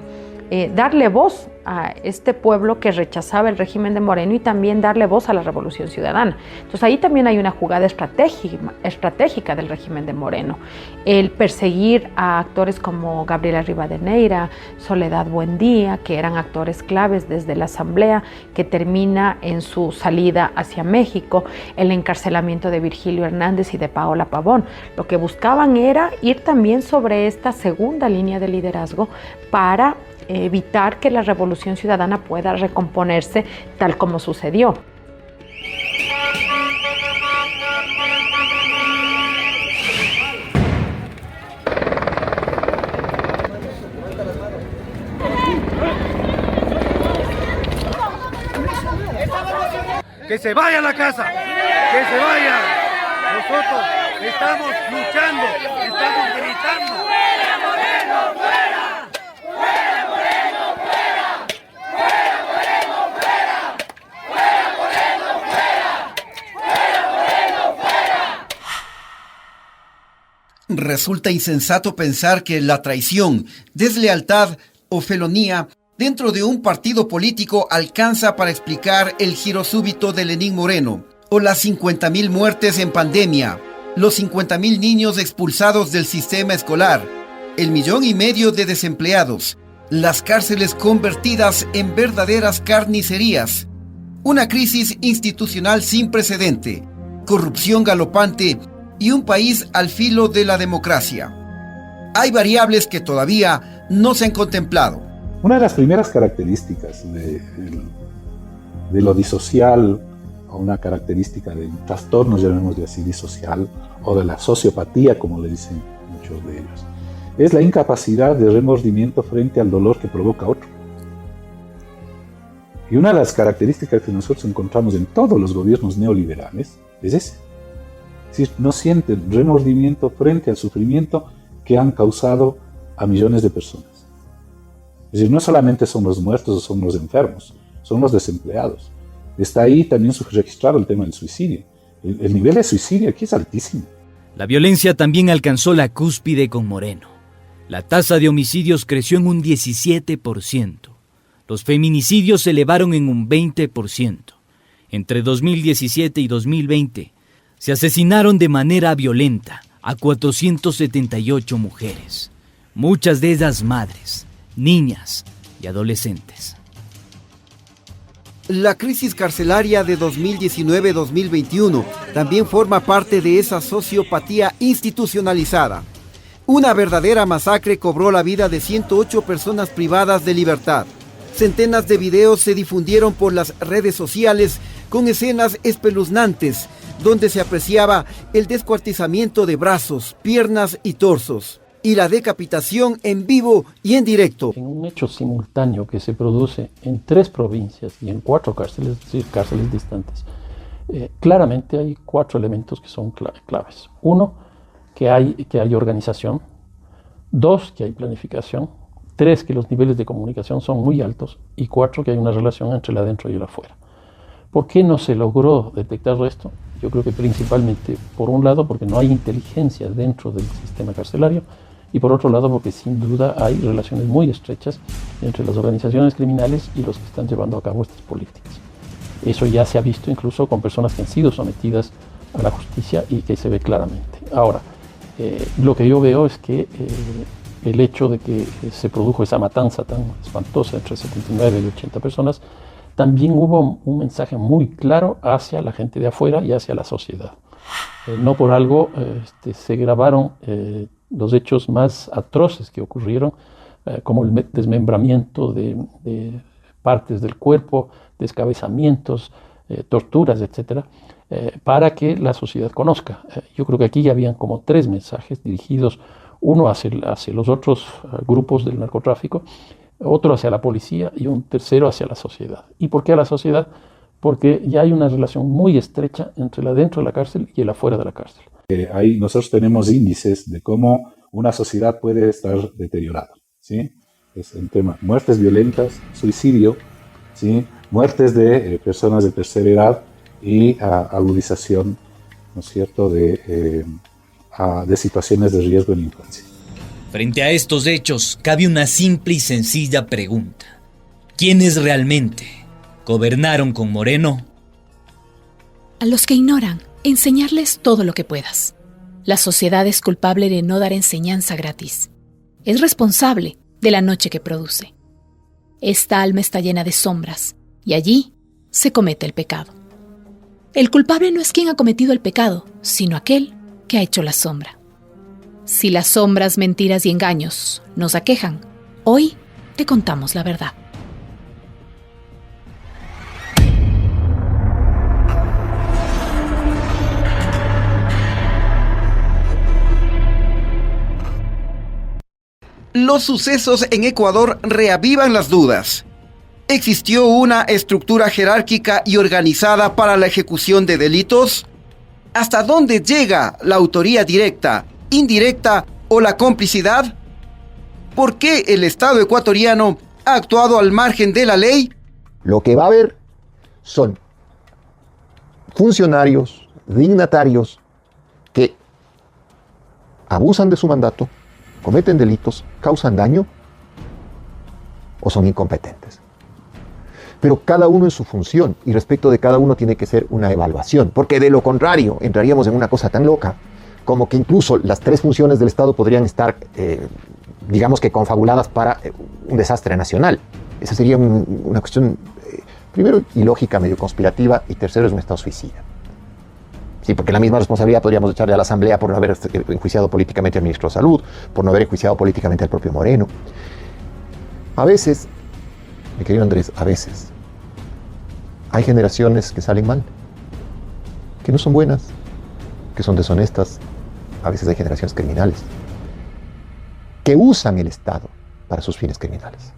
S6: darle voz a este pueblo que rechazaba el régimen de Moreno y también darle voz a la Revolución Ciudadana. Entonces ahí también hay una jugada estratégica del régimen de Moreno. El perseguir a actores como Gabriela Rivadeneira, Soledad Buendía, que eran actores claves desde la Asamblea, que termina en su salida hacia México, el encarcelamiento de Virgilio Hernández y de Paola Pavón. Lo que buscaban era ir también sobre esta segunda línea de liderazgo para evitar que la Revolución Ciudadana pueda recomponerse tal como sucedió.
S15: ¡Que se vaya a la casa! ¡Que se vaya! Nosotros estamos luchando, estamos gritando. ¡Fuera, Moreno, fuera! ¡Fuera, Moreno, fuera! ¡Fuera, Moreno, fuera! ¡Fuera, Moreno, fuera! ¡Fuera, Moreno, fuera!
S3: Resulta insensato pensar que la traición, deslealtad o felonía dentro de un partido político alcanza para explicar el giro súbito de Lenín Moreno, o las 50.000 muertes en pandemia, los 50.000 niños expulsados del sistema escolar, el 1,5 millones de desempleados, las cárceles convertidas en verdaderas carnicerías, una crisis institucional sin precedente, corrupción galopante y un país al filo de la democracia. Hay variables que todavía no se han contemplado.
S12: Una de las primeras características de lo disocial, o una característica del trastorno, llamémosle así, disocial, o de la sociopatía, como le dicen muchos de ellos, es la incapacidad de remordimiento frente al dolor que provoca otro. Y una de las características que nosotros encontramos en todos los gobiernos neoliberales es ese. Es decir, no sienten remordimiento frente al sufrimiento que han causado a millones de personas. Es decir, no solamente son los muertos o son los enfermos, son los desempleados. Está ahí también registrado el tema del suicidio. El nivel de suicidio aquí es altísimo.
S1: La violencia también alcanzó la cúspide con Moreno. La tasa de homicidios creció en un 17%. Los feminicidios se elevaron en un 20%. Entre 2017 y 2020 se asesinaron de manera violenta a 478 mujeres, muchas de ellas madres, niñas y adolescentes.
S3: La crisis carcelaria de 2019-2021 también forma parte de esa sociopatía institucionalizada. Una verdadera masacre cobró la vida de 108 personas privadas de libertad. Centenas de videos se difundieron por las redes sociales con escenas espeluznantes, donde se apreciaba el descuartizamiento de brazos, piernas y torsos, y la decapitación en vivo y en directo.
S19: En un hecho simultáneo que se produce en 3 provincias y en 4 cárceles, es decir, cárceles distantes, claramente hay 4 elementos que son claves. 1, que hay organización. 2, que hay planificación. 3, que los niveles de comunicación son muy altos. Y 4, que hay una relación entre el adentro y el afuera. ¿Por qué no se logró detectar esto? Yo creo que principalmente, por un lado, porque no hay inteligencia dentro del sistema carcelario, y por otro lado, porque sin duda hay relaciones muy estrechas entre las organizaciones criminales y los que están llevando a cabo estas políticas. Eso ya se ha visto incluso con personas que han sido sometidas a la justicia y que se ve claramente. Ahora, lo que yo veo es que el hecho de que se produjo esa matanza tan espantosa entre 79 y 80 personas, también hubo un mensaje muy claro hacia la gente de afuera y hacia la sociedad. No por algo se grabaron los hechos más atroces que ocurrieron, como el desmembramiento de partes del cuerpo, descabezamientos, torturas, etcétera, para que la sociedad conozca. Yo creo que aquí ya habían como 3 mensajes dirigidos, uno hacia los otros grupos del narcotráfico, otro hacia la policía y un tercero hacia la sociedad. ¿Y por qué a la sociedad? Porque ya hay una relación muy estrecha entre el adentro de la cárcel y el afuera de la cárcel.
S12: Ahí nosotros tenemos índices de cómo una sociedad puede estar deteriorada, ¿sí? Es el tema muertes violentas, suicidio, ¿sí? Muertes de personas de tercera edad y agudización, ¿no es cierto?, de situaciones de riesgo en la infancia.
S1: Frente a estos hechos, cabe una simple y sencilla pregunta. ¿Quiénes realmente gobernaron con Moreno?
S8: A los que ignoran, enseñarles todo lo que puedas. La sociedad es culpable de no dar enseñanza gratis. Es responsable de la noche que produce. Esta alma está llena de sombras, y allí se comete el pecado. El culpable no es quien ha cometido el pecado, sino aquel que ha hecho la sombra. Si las sombras, mentiras y engaños nos aquejan, hoy te contamos la verdad.
S3: Los sucesos en Ecuador reavivan las dudas. ¿Existió una estructura jerárquica y organizada para la ejecución de delitos? ¿Hasta dónde llega la autoría directa, indirecta o la complicidad? ¿Por qué el Estado ecuatoriano ha actuado al margen de la ley?
S4: Lo que va a haber son funcionarios, dignatarios que abusan de su mandato, cometen delitos, causan daño o son incompetentes. Pero cada uno en su función, y respecto de cada uno tiene que ser una evaluación, porque de lo contrario entraríamos en una cosa tan loca como que incluso las 3 funciones del Estado podrían estar, digamos que confabuladas para un desastre nacional. Esa sería una cuestión, primero, ilógica, medio conspirativa, y tercero, es un Estado suicida. Sí, porque la misma responsabilidad podríamos echarle a la Asamblea por no haber enjuiciado políticamente al ministro de Salud, por no haber enjuiciado políticamente al propio Moreno. A veces, mi querido Andrés, a veces hay generaciones que salen mal, que no son buenas, que son deshonestas. A veces hay generaciones criminales que usan el Estado para sus fines criminales.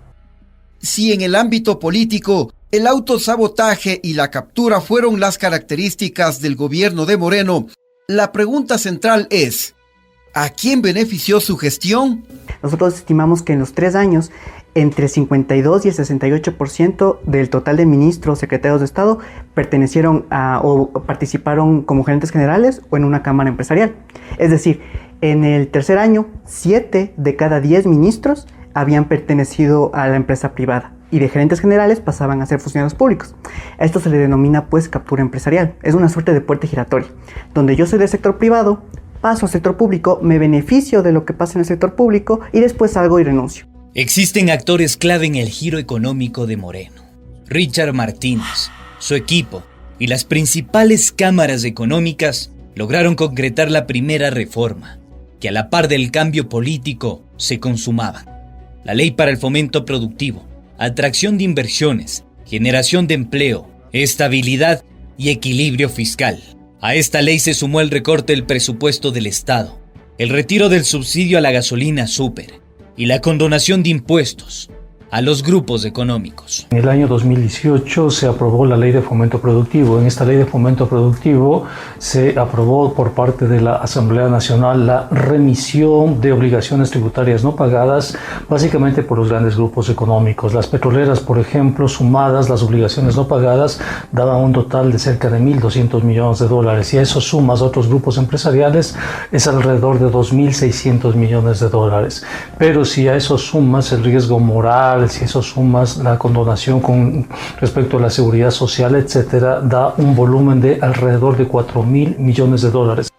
S3: Si en el ámbito político el autosabotaje y la captura fueron las características del gobierno de Moreno, la pregunta central es: ¿a quién benefició su gestión?
S9: Nosotros estimamos que en los 3 años, entre 52 y el 68% del total de ministros, secretarios de Estado, pertenecieron o participaron como gerentes generales o en una cámara empresarial. Es decir, en el tercer año, 7 de cada 10 ministros habían pertenecido a la empresa privada y de gerentes generales pasaban a ser funcionarios públicos. A esto se le denomina pues captura empresarial. Es una suerte de puerta giratoria, donde yo soy del sector privado, paso al sector público, me beneficio de lo que pasa en el sector público y después salgo y renuncio.
S1: Existen actores clave en el giro económico de Moreno. Richard Martínez, su equipo y las principales cámaras económicas lograron concretar la primera reforma, que a la par del cambio político se consumaba. La ley para el fomento productivo, atracción de inversiones, generación de empleo, estabilidad y equilibrio fiscal. A esta ley se sumó el recorte del presupuesto del Estado, el retiro del subsidio a la gasolina súper y la condonación de impuestos a los grupos económicos.
S20: En el año 2018 se aprobó la Ley de Fomento Productivo. En esta Ley de Fomento Productivo se aprobó por parte de la Asamblea Nacional la remisión de obligaciones tributarias no pagadas, básicamente por los grandes grupos económicos. Las petroleras, por ejemplo, sumadas las obligaciones no pagadas, daban un total de cerca de 1.200 millones de dólares. Y a eso sumas otros grupos empresariales, es alrededor de 2.600 millones de dólares. Pero si a eso sumas el riesgo moral, electorales, si eso sumas la condonación con respecto a la seguridad social, etcétera, da un volumen de alrededor de 4.000 millones de dólares.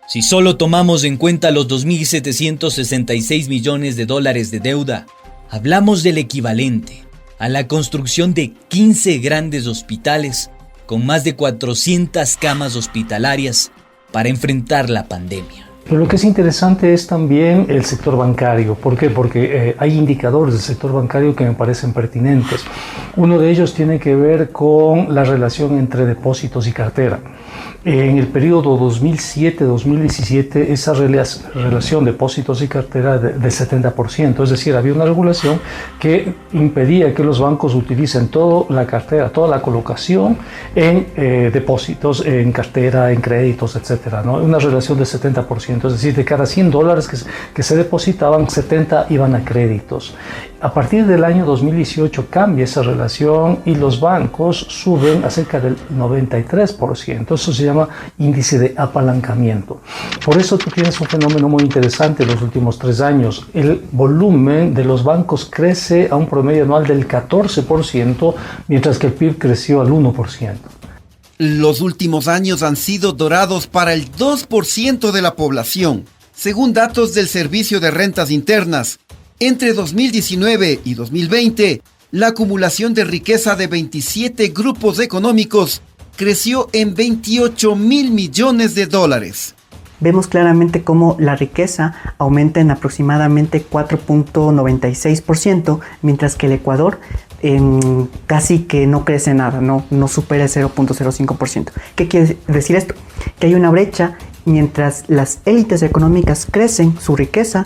S1: Si solo tomamos en cuenta los 2.766 millones de dólares de deuda, hablamos del equivalente a la construcción de 15 grandes hospitales con más de 400 camas hospitalarias para enfrentar la pandemia.
S20: Pero lo que es interesante es también el sector bancario. ¿Por qué? Porque hay indicadores del sector bancario que me parecen pertinentes. Uno de ellos tiene que ver con la relación entre depósitos y cartera. En el periodo 2007-2017, esa relación depósitos y cartera de 70%, es decir, había una regulación que impedía que los bancos utilicen toda la cartera, toda la colocación en depósitos, en cartera, en créditos, etcétera, ¿no? Una relación de 70%, es decir, de cada $100 que se depositaban, 70 iban a créditos. A partir del año 2018 cambia esa relación y los bancos suben a cerca del 93%. Eso se llama índice de apalancamiento. Por eso tú tienes un fenómeno muy interesante en los últimos 3 años. El volumen de los bancos crece a un promedio anual del 14%, mientras que el PIB creció al 1%.
S3: Los últimos años han sido dorados para el 2% de la población, según datos del Servicio de Rentas Internas. Entre 2019 y 2020, la acumulación de riqueza de 27 grupos económicos creció en 28.000 millones de dólares.
S9: Vemos claramente cómo la riqueza aumenta en aproximadamente 4.96%, mientras que el Ecuador casi que no crece nada, no supera el 0.05%. ¿Qué quiere decir esto? Que hay una brecha, mientras las élites económicas crecen su riqueza,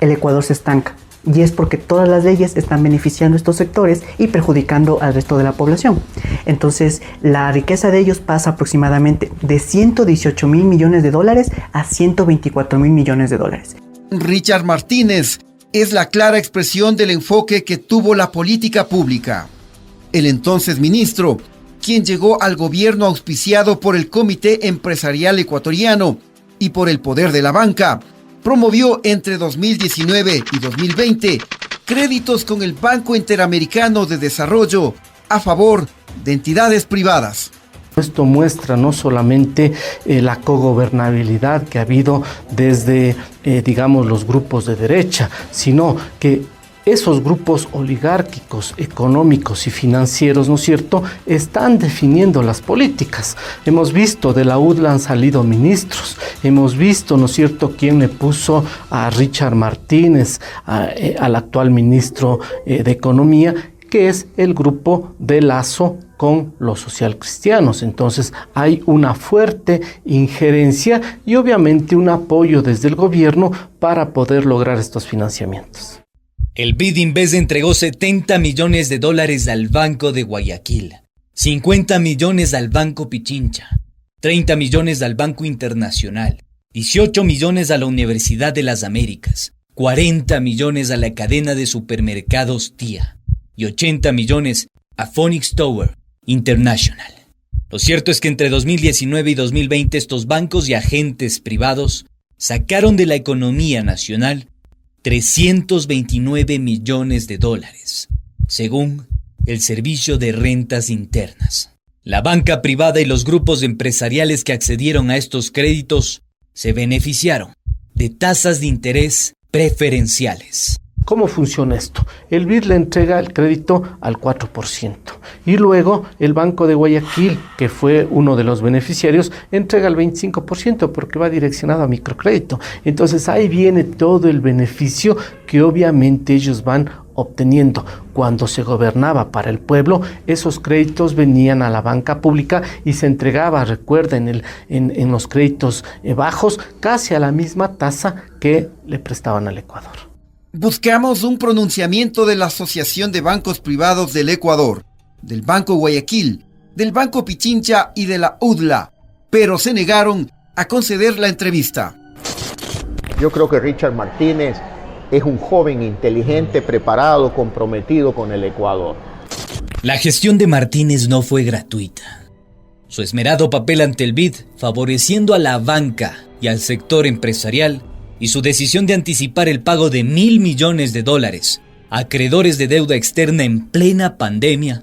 S9: el Ecuador se estanca. Y es porque todas las leyes están beneficiando a estos sectores y perjudicando al resto de la población. Entonces, la riqueza de ellos pasa aproximadamente de 118.000 millones de dólares a 124.000 millones de dólares.
S3: Richard Martínez es la clara expresión del enfoque que tuvo la política pública. El entonces ministro, quien llegó al gobierno auspiciado por el Comité Empresarial Ecuatoriano y por el poder de la banca, promovió entre 2019 y 2020 créditos con el Banco Interamericano de Desarrollo a favor de entidades privadas.
S5: Esto muestra no solamente la cogobernabilidad que ha habido desde, digamos, los grupos de derecha, sino que esos grupos oligárquicos, económicos y financieros, ¿no es cierto?, están definiendo las políticas. Hemos visto de la UDLA han salido ministros, hemos visto, ¿no es cierto?, quién le puso a Richard Martínez, al actual ministro de Economía, que es el grupo de Lazo con los socialcristianos. Entonces hay una fuerte injerencia y obviamente un apoyo desde el gobierno para poder lograr estos financiamientos.
S1: El BID Inves entregó 70 millones de dólares al Banco de Guayaquil, 50 millones al Banco Pichincha, 30 millones al Banco Internacional, 18 millones a la Universidad de las Américas, 40 millones a la cadena de supermercados TIA y 80 millones a Phoenix Tower International. Lo cierto es que entre 2019 y 2020 estos bancos y agentes privados sacaron de la economía nacional 329 millones de dólares, según el Servicio de Rentas Internas. La banca privada y los grupos empresariales que accedieron a estos créditos se beneficiaron de tasas de interés preferenciales.
S5: ¿Cómo funciona esto? El BID le entrega el crédito al 4% y luego el Banco de Guayaquil, que fue uno de los beneficiarios, entrega el 25% porque va direccionado a microcrédito. Entonces ahí viene todo el beneficio que obviamente ellos van obteniendo. Cuando se gobernaba para el pueblo, esos créditos venían a la banca pública y se entregaba, recuerda, en los créditos bajos, casi a la misma tasa que le prestaban al Ecuador.
S3: Buscamos un pronunciamiento de la Asociación de Bancos Privados del Ecuador, del Banco Guayaquil, del Banco Pichincha y de la UDLA, pero se negaron a conceder la entrevista.
S4: Yo creo que Richard Martínez es un joven inteligente, preparado, comprometido con el Ecuador.
S1: La gestión de Martínez no fue gratuita. Su esmerado papel ante el BID, favoreciendo a la banca y al sector empresarial, y su decisión de anticipar el pago de $1.000 millones acreedores de deuda externa en plena pandemia,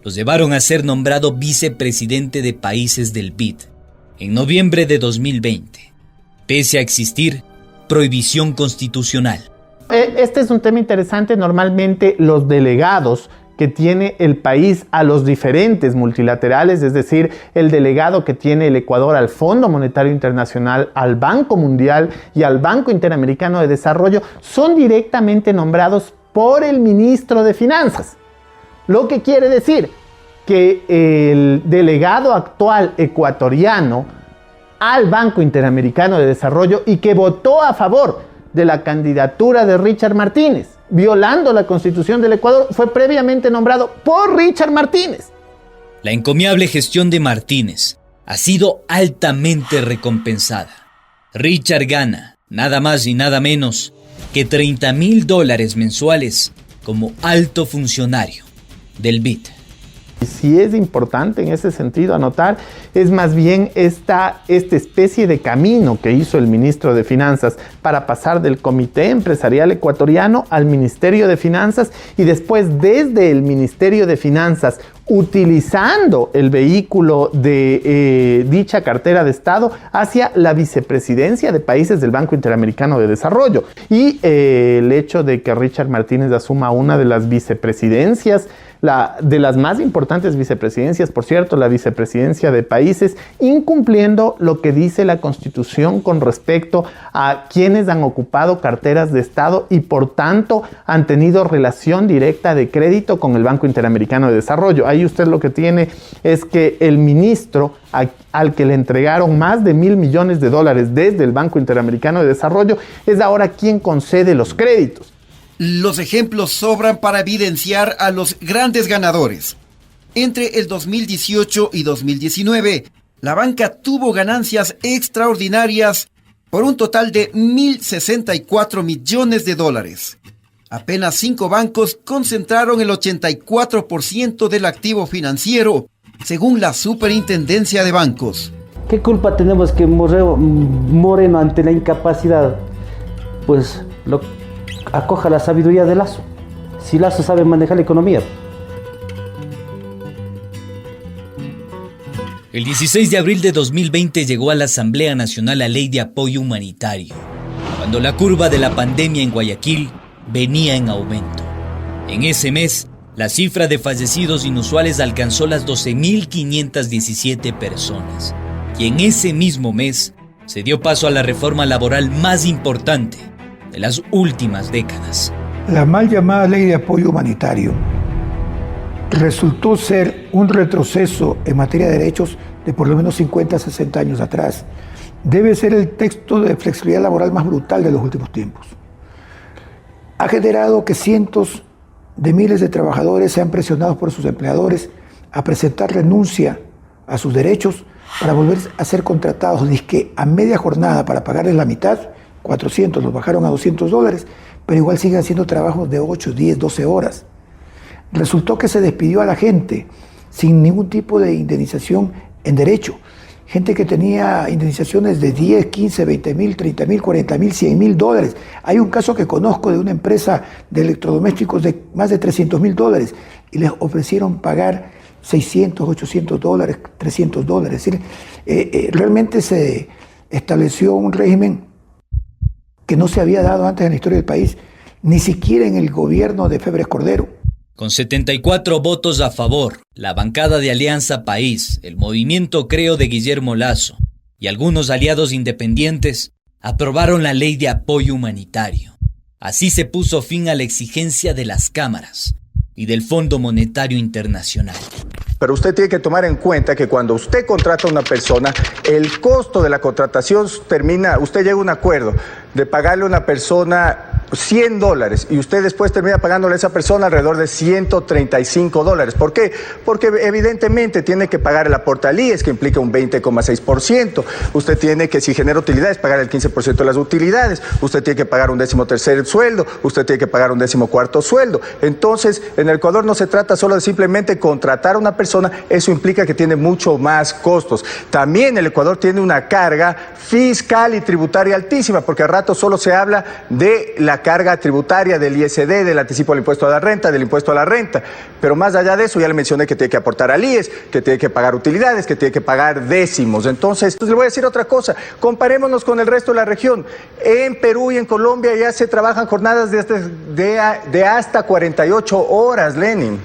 S1: los llevaron a ser nombrado vicepresidente de países del BID en noviembre de 2020, pese a existir prohibición constitucional.
S21: Este es un tema interesante. Normalmente los delegados que tiene el país a los diferentes multilaterales, es decir, el delegado que tiene el Ecuador al Fondo Monetario Internacional, al Banco Mundial y al Banco Interamericano de Desarrollo, son directamente nombrados por el ministro de Finanzas. Lo que quiere decir que el delegado actual ecuatoriano al Banco Interamericano de Desarrollo y que votó a favor de la candidatura de Richard Martínez, violando la Constitución del Ecuador, fue previamente nombrado por Richard Martínez.
S1: La encomiable gestión de Martínez ha sido altamente recompensada. Richard gana nada más y nada menos que $30,000 mensuales como alto funcionario del BID.
S21: Sí es importante en ese sentido anotar, es más bien esta especie de camino que hizo el ministro de Finanzas para pasar del Comité Empresarial Ecuatoriano al Ministerio de Finanzas y después desde el Ministerio de Finanzas, utilizando el vehículo de dicha cartera de Estado hacia la vicepresidencia de países del Banco Interamericano de Desarrollo. Y el hecho de que Richard Martínez asuma una de las vicepresidencias, de las más importantes vicepresidencias, por cierto, la vicepresidencia de países, incumpliendo lo que dice la Constitución con respecto a quienes han ocupado carteras de Estado y por tanto han tenido relación directa de crédito con el Banco Interamericano de Desarrollo. Ahí usted lo que tiene es que el ministro al que le entregaron más de $1,000 millones desde el Banco Interamericano de Desarrollo es ahora quien concede los créditos.
S3: Los ejemplos sobran para evidenciar a los grandes ganadores. Entre el 2018 y 2019, la banca tuvo ganancias extraordinarias por un total de $1,064 millones. Apenas 5 bancos concentraron el 84% del activo financiero, según la Superintendencia de Bancos.
S22: ¿Qué culpa tenemos que Moreno ante la incapacidad? Pues acoja la sabiduría de Lazo. Si Lazo sabe manejar la economía.
S1: El 16 de abril de 2020 llegó a la Asamblea Nacional la Ley de Apoyo Humanitario, cuando la curva de la pandemia en Guayaquil venía en aumento. En ese mes, la cifra de fallecidos inusuales alcanzó las 12.517 personas, y en ese mismo mes se dio paso a la reforma laboral más importante de las últimas décadas.
S23: La mal llamada Ley de Apoyo Humanitario resultó ser un retroceso en materia de derechos de por lo menos 50 a 60 años atrás. Debe ser el texto de flexibilidad laboral más brutal de los últimos tiempos. Ha generado que cientos de miles de trabajadores sean presionados por sus empleadores a presentar renuncia a sus derechos para volver a ser contratados, dizque a media jornada para pagarles la mitad, 400, los bajaron a $200, pero igual siguen haciendo trabajos de 8, 10, 12 horas. Resultó que se despidió a la gente sin ningún tipo de indemnización en derecho. Gente que tenía indemnizaciones de 10, 15, 20 mil, 30 mil, 40 mil, 100 mil dólares. Hay un caso que conozco de una empresa de electrodomésticos de más de 300 mil dólares y les ofrecieron pagar 600, 800 dólares, 300 dólares. Es decir, realmente se estableció un régimen que no se había dado antes en la historia del país, ni siquiera en el gobierno de Febres Cordero.
S1: Con 74 votos a favor, la bancada de Alianza País, el movimiento Creo de Guillermo Lazo y algunos aliados independientes aprobaron la Ley de Apoyo Humanitario. Así se puso fin a la exigencia de las cámaras y del Fondo Monetario Internacional.
S24: Pero usted tiene que tomar en cuenta que cuando usted contrata a una persona, el costo de la contratación termina, usted llega a un acuerdo de pagarle a una persona $100 y usted después termina pagándole a esa persona alrededor de $135. ¿Por qué? Porque evidentemente tiene que pagar el aporte al IES, que implica un 20,6%. Usted tiene que, si genera utilidades, pagar el 15% de las utilidades. Usted tiene que pagar un 13º sueldo. Usted tiene que pagar un 14º sueldo. Entonces, en el Ecuador no se trata solo de simplemente contratar a una persona, eso implica que tiene mucho más costos. También el Ecuador tiene una carga fiscal y tributaria altísima, porque al rato solo se habla de la la carga tributaria del ISD, del anticipo del impuesto a la renta, del impuesto a la renta. Pero más allá de eso, ya le mencioné que tiene que aportar al IES, que tiene que pagar utilidades, que tiene que pagar décimos. Entonces, pues le voy a decir otra cosa, comparémonos con el resto de la región. En Perú y en Colombia ya se trabajan jornadas de hasta 48 horas, Lenin.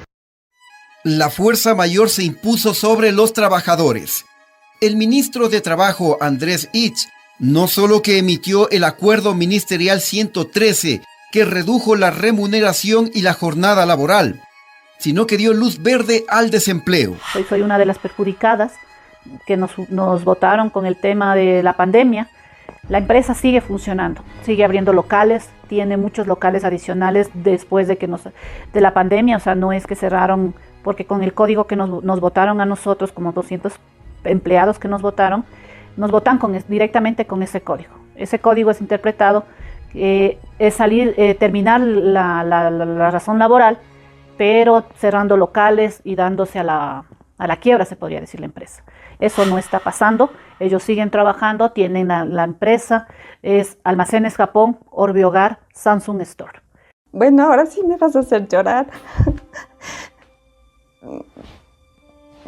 S3: La fuerza mayor se impuso sobre los trabajadores. El ministro de Trabajo, Andrés Itz, no solo que emitió el Acuerdo Ministerial 113, que redujo la remuneración y la jornada laboral, sino que dio luz verde al desempleo.
S2: Soy una de las perjudicadas que nos votaron con el tema de la pandemia. La empresa sigue funcionando, sigue abriendo locales, tiene muchos locales adicionales después de la pandemia, o sea, no es que cerraron, porque con el código que nos votaron a nosotros, como 200 empleados que nos votan directamente con ese código. Ese código es interpretado, es terminar la razón laboral, pero cerrando locales y dándose a la quiebra, se podría decir, la empresa. Eso no está pasando, ellos siguen trabajando, tienen la empresa, es Almacenes Japón, Orbi Hogar, Samsung Store.
S7: Bueno, ahora sí me vas a hacer llorar.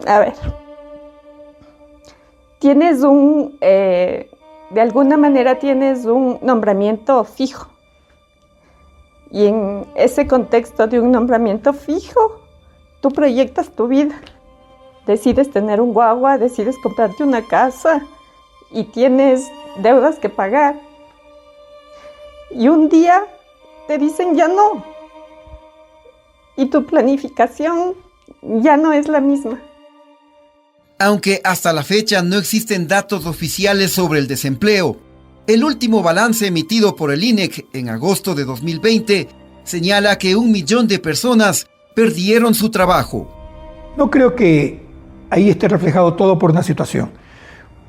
S7: A ver, tienes de alguna manera tienes un nombramiento fijo. Y en ese contexto de un nombramiento fijo, tú proyectas tu vida. Decides tener un guagua, decides comprarte una casa y tienes deudas que pagar. Y un día te dicen ya no. Y tu planificación ya no es la misma.
S3: Aunque hasta la fecha no existen datos oficiales sobre el desempleo, el último balance emitido por el INEC en agosto de 2020 señala que 1 millón de personas perdieron su trabajo.
S23: No creo que ahí esté reflejado todo por una situación.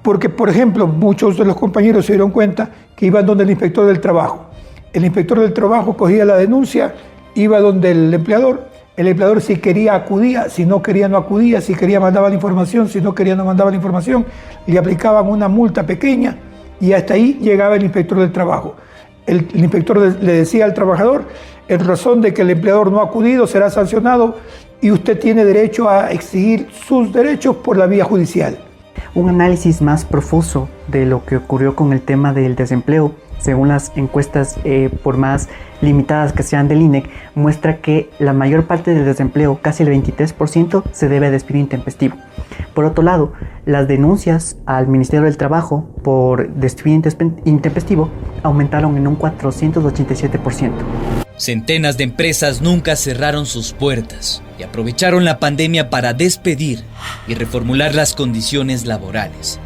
S23: Porque, por ejemplo, muchos de los compañeros se dieron cuenta que iban donde el inspector del trabajo. El inspector del trabajo cogía la denuncia, iba donde el empleador si quería acudía, si no quería no acudía, si quería mandaba la información, si no quería no mandaba la información, le aplicaban una multa pequeña y hasta ahí llegaba el inspector del trabajo. El inspector le decía al trabajador, en razón de que el empleador no ha acudido, será sancionado y usted tiene derecho a exigir sus derechos por la vía judicial.
S9: Un análisis más profuso de lo que ocurrió con el tema del desempleo, según las encuestas por más limitadas que sean del INEC, muestra que la mayor parte del desempleo, casi el 23%, se debe a despido intempestivo. Por otro lado, las denuncias al Ministerio del Trabajo por despido intempestivo aumentaron en un 487%.
S1: Centenas de empresas nunca cerraron sus puertas y aprovecharon la pandemia para despedir y reformular las condiciones laborales.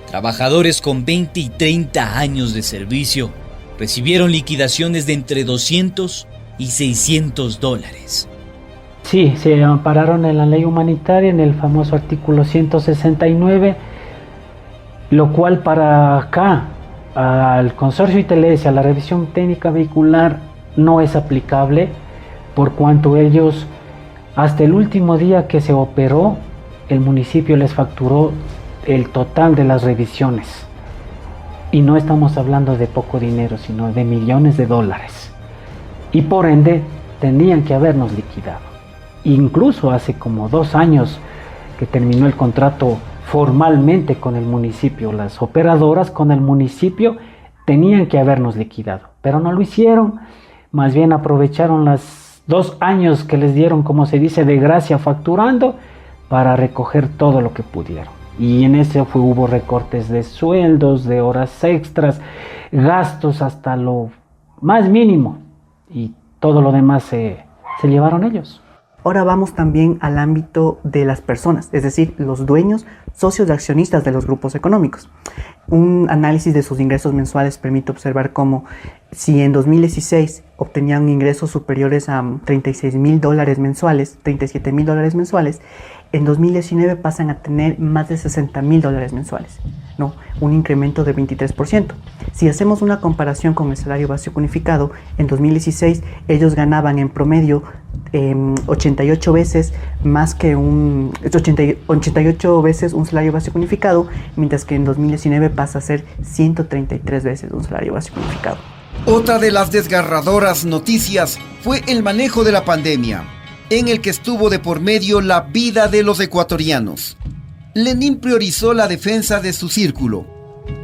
S1: Trabajadores con 20 y 30 años de servicio recibieron liquidaciones de entre $200 y $600.
S10: Sí, se ampararon en la ley humanitaria, en el famoso artículo 169, lo cual para acá, al consorcio ITLS, a la revisión técnica vehicular, no es aplicable, por cuanto ellos, hasta el último día que se operó, el municipio les facturó el total de las revisiones. Y no estamos hablando de poco dinero, sino de millones de dólares. Y por ende, tenían que habernos liquidado. Incluso hace como 2 años que terminó el contrato formalmente con el municipio, las operadoras con el municipio tenían que habernos liquidado, pero no lo hicieron. Más bien aprovecharon los 2 años que les dieron, como se dice, de gracia facturando para recoger todo lo que pudieron. Y en eso hubo recortes de sueldos, de horas extras, gastos hasta lo más mínimo. Y todo lo demás se llevaron ellos.
S9: Ahora vamos también al ámbito de las personas, es decir, los dueños, socios y accionistas de los grupos económicos. Un análisis de sus ingresos mensuales permite observar cómo si en 2016 obtenían ingresos superiores a $36,000 mensuales, $37,000 mensuales, en 2019 pasan a tener más de $60,000 mensuales, ¿no? Un incremento de 23%. Si hacemos una comparación con el salario básico unificado, en 2016 ellos ganaban en promedio 88 veces más que 88 veces un salario básico unificado, mientras que en 2019 pasa a ser 133 veces un salario básico unificado.
S3: Otra de las desgarradoras noticias fue el manejo de la pandemia, en el que estuvo de por medio la vida de los ecuatorianos. Lenin priorizó la defensa de su círculo.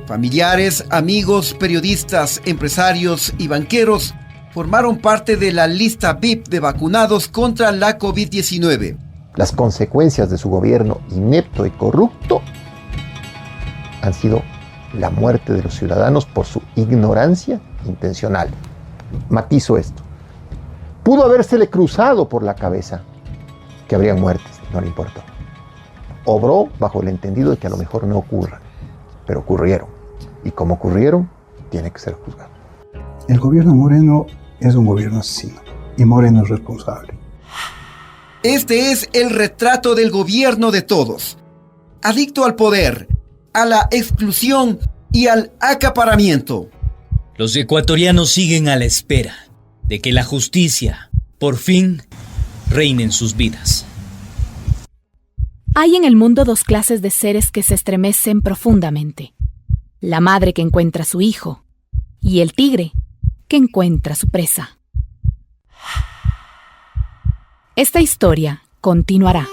S3: Familiares, amigos, periodistas, empresarios y banqueros formaron parte de la lista VIP de vacunados contra la COVID-19.
S4: Las consecuencias de su gobierno inepto y corrupto han sido la muerte de los ciudadanos por su ignorancia intencional. Matizo esto. Pudo habérsele cruzado por la cabeza que habrían muertes, no le importó. Obró bajo el entendido de que a lo mejor no ocurran, pero ocurrieron. Y como ocurrieron, tiene que ser juzgado.
S11: El gobierno Moreno es un gobierno asesino y Moreno es responsable.
S3: Este es el retrato del gobierno de todos. Adicto al poder, a la exclusión y al acaparamiento.
S1: Los ecuatorianos siguen a la espera de que la justicia, por fin, reine en sus vidas.
S8: Hay en el mundo dos clases de seres que se estremecen profundamente. La madre que encuentra a su hijo y el tigre que encuentra a su presa. Esta historia continuará.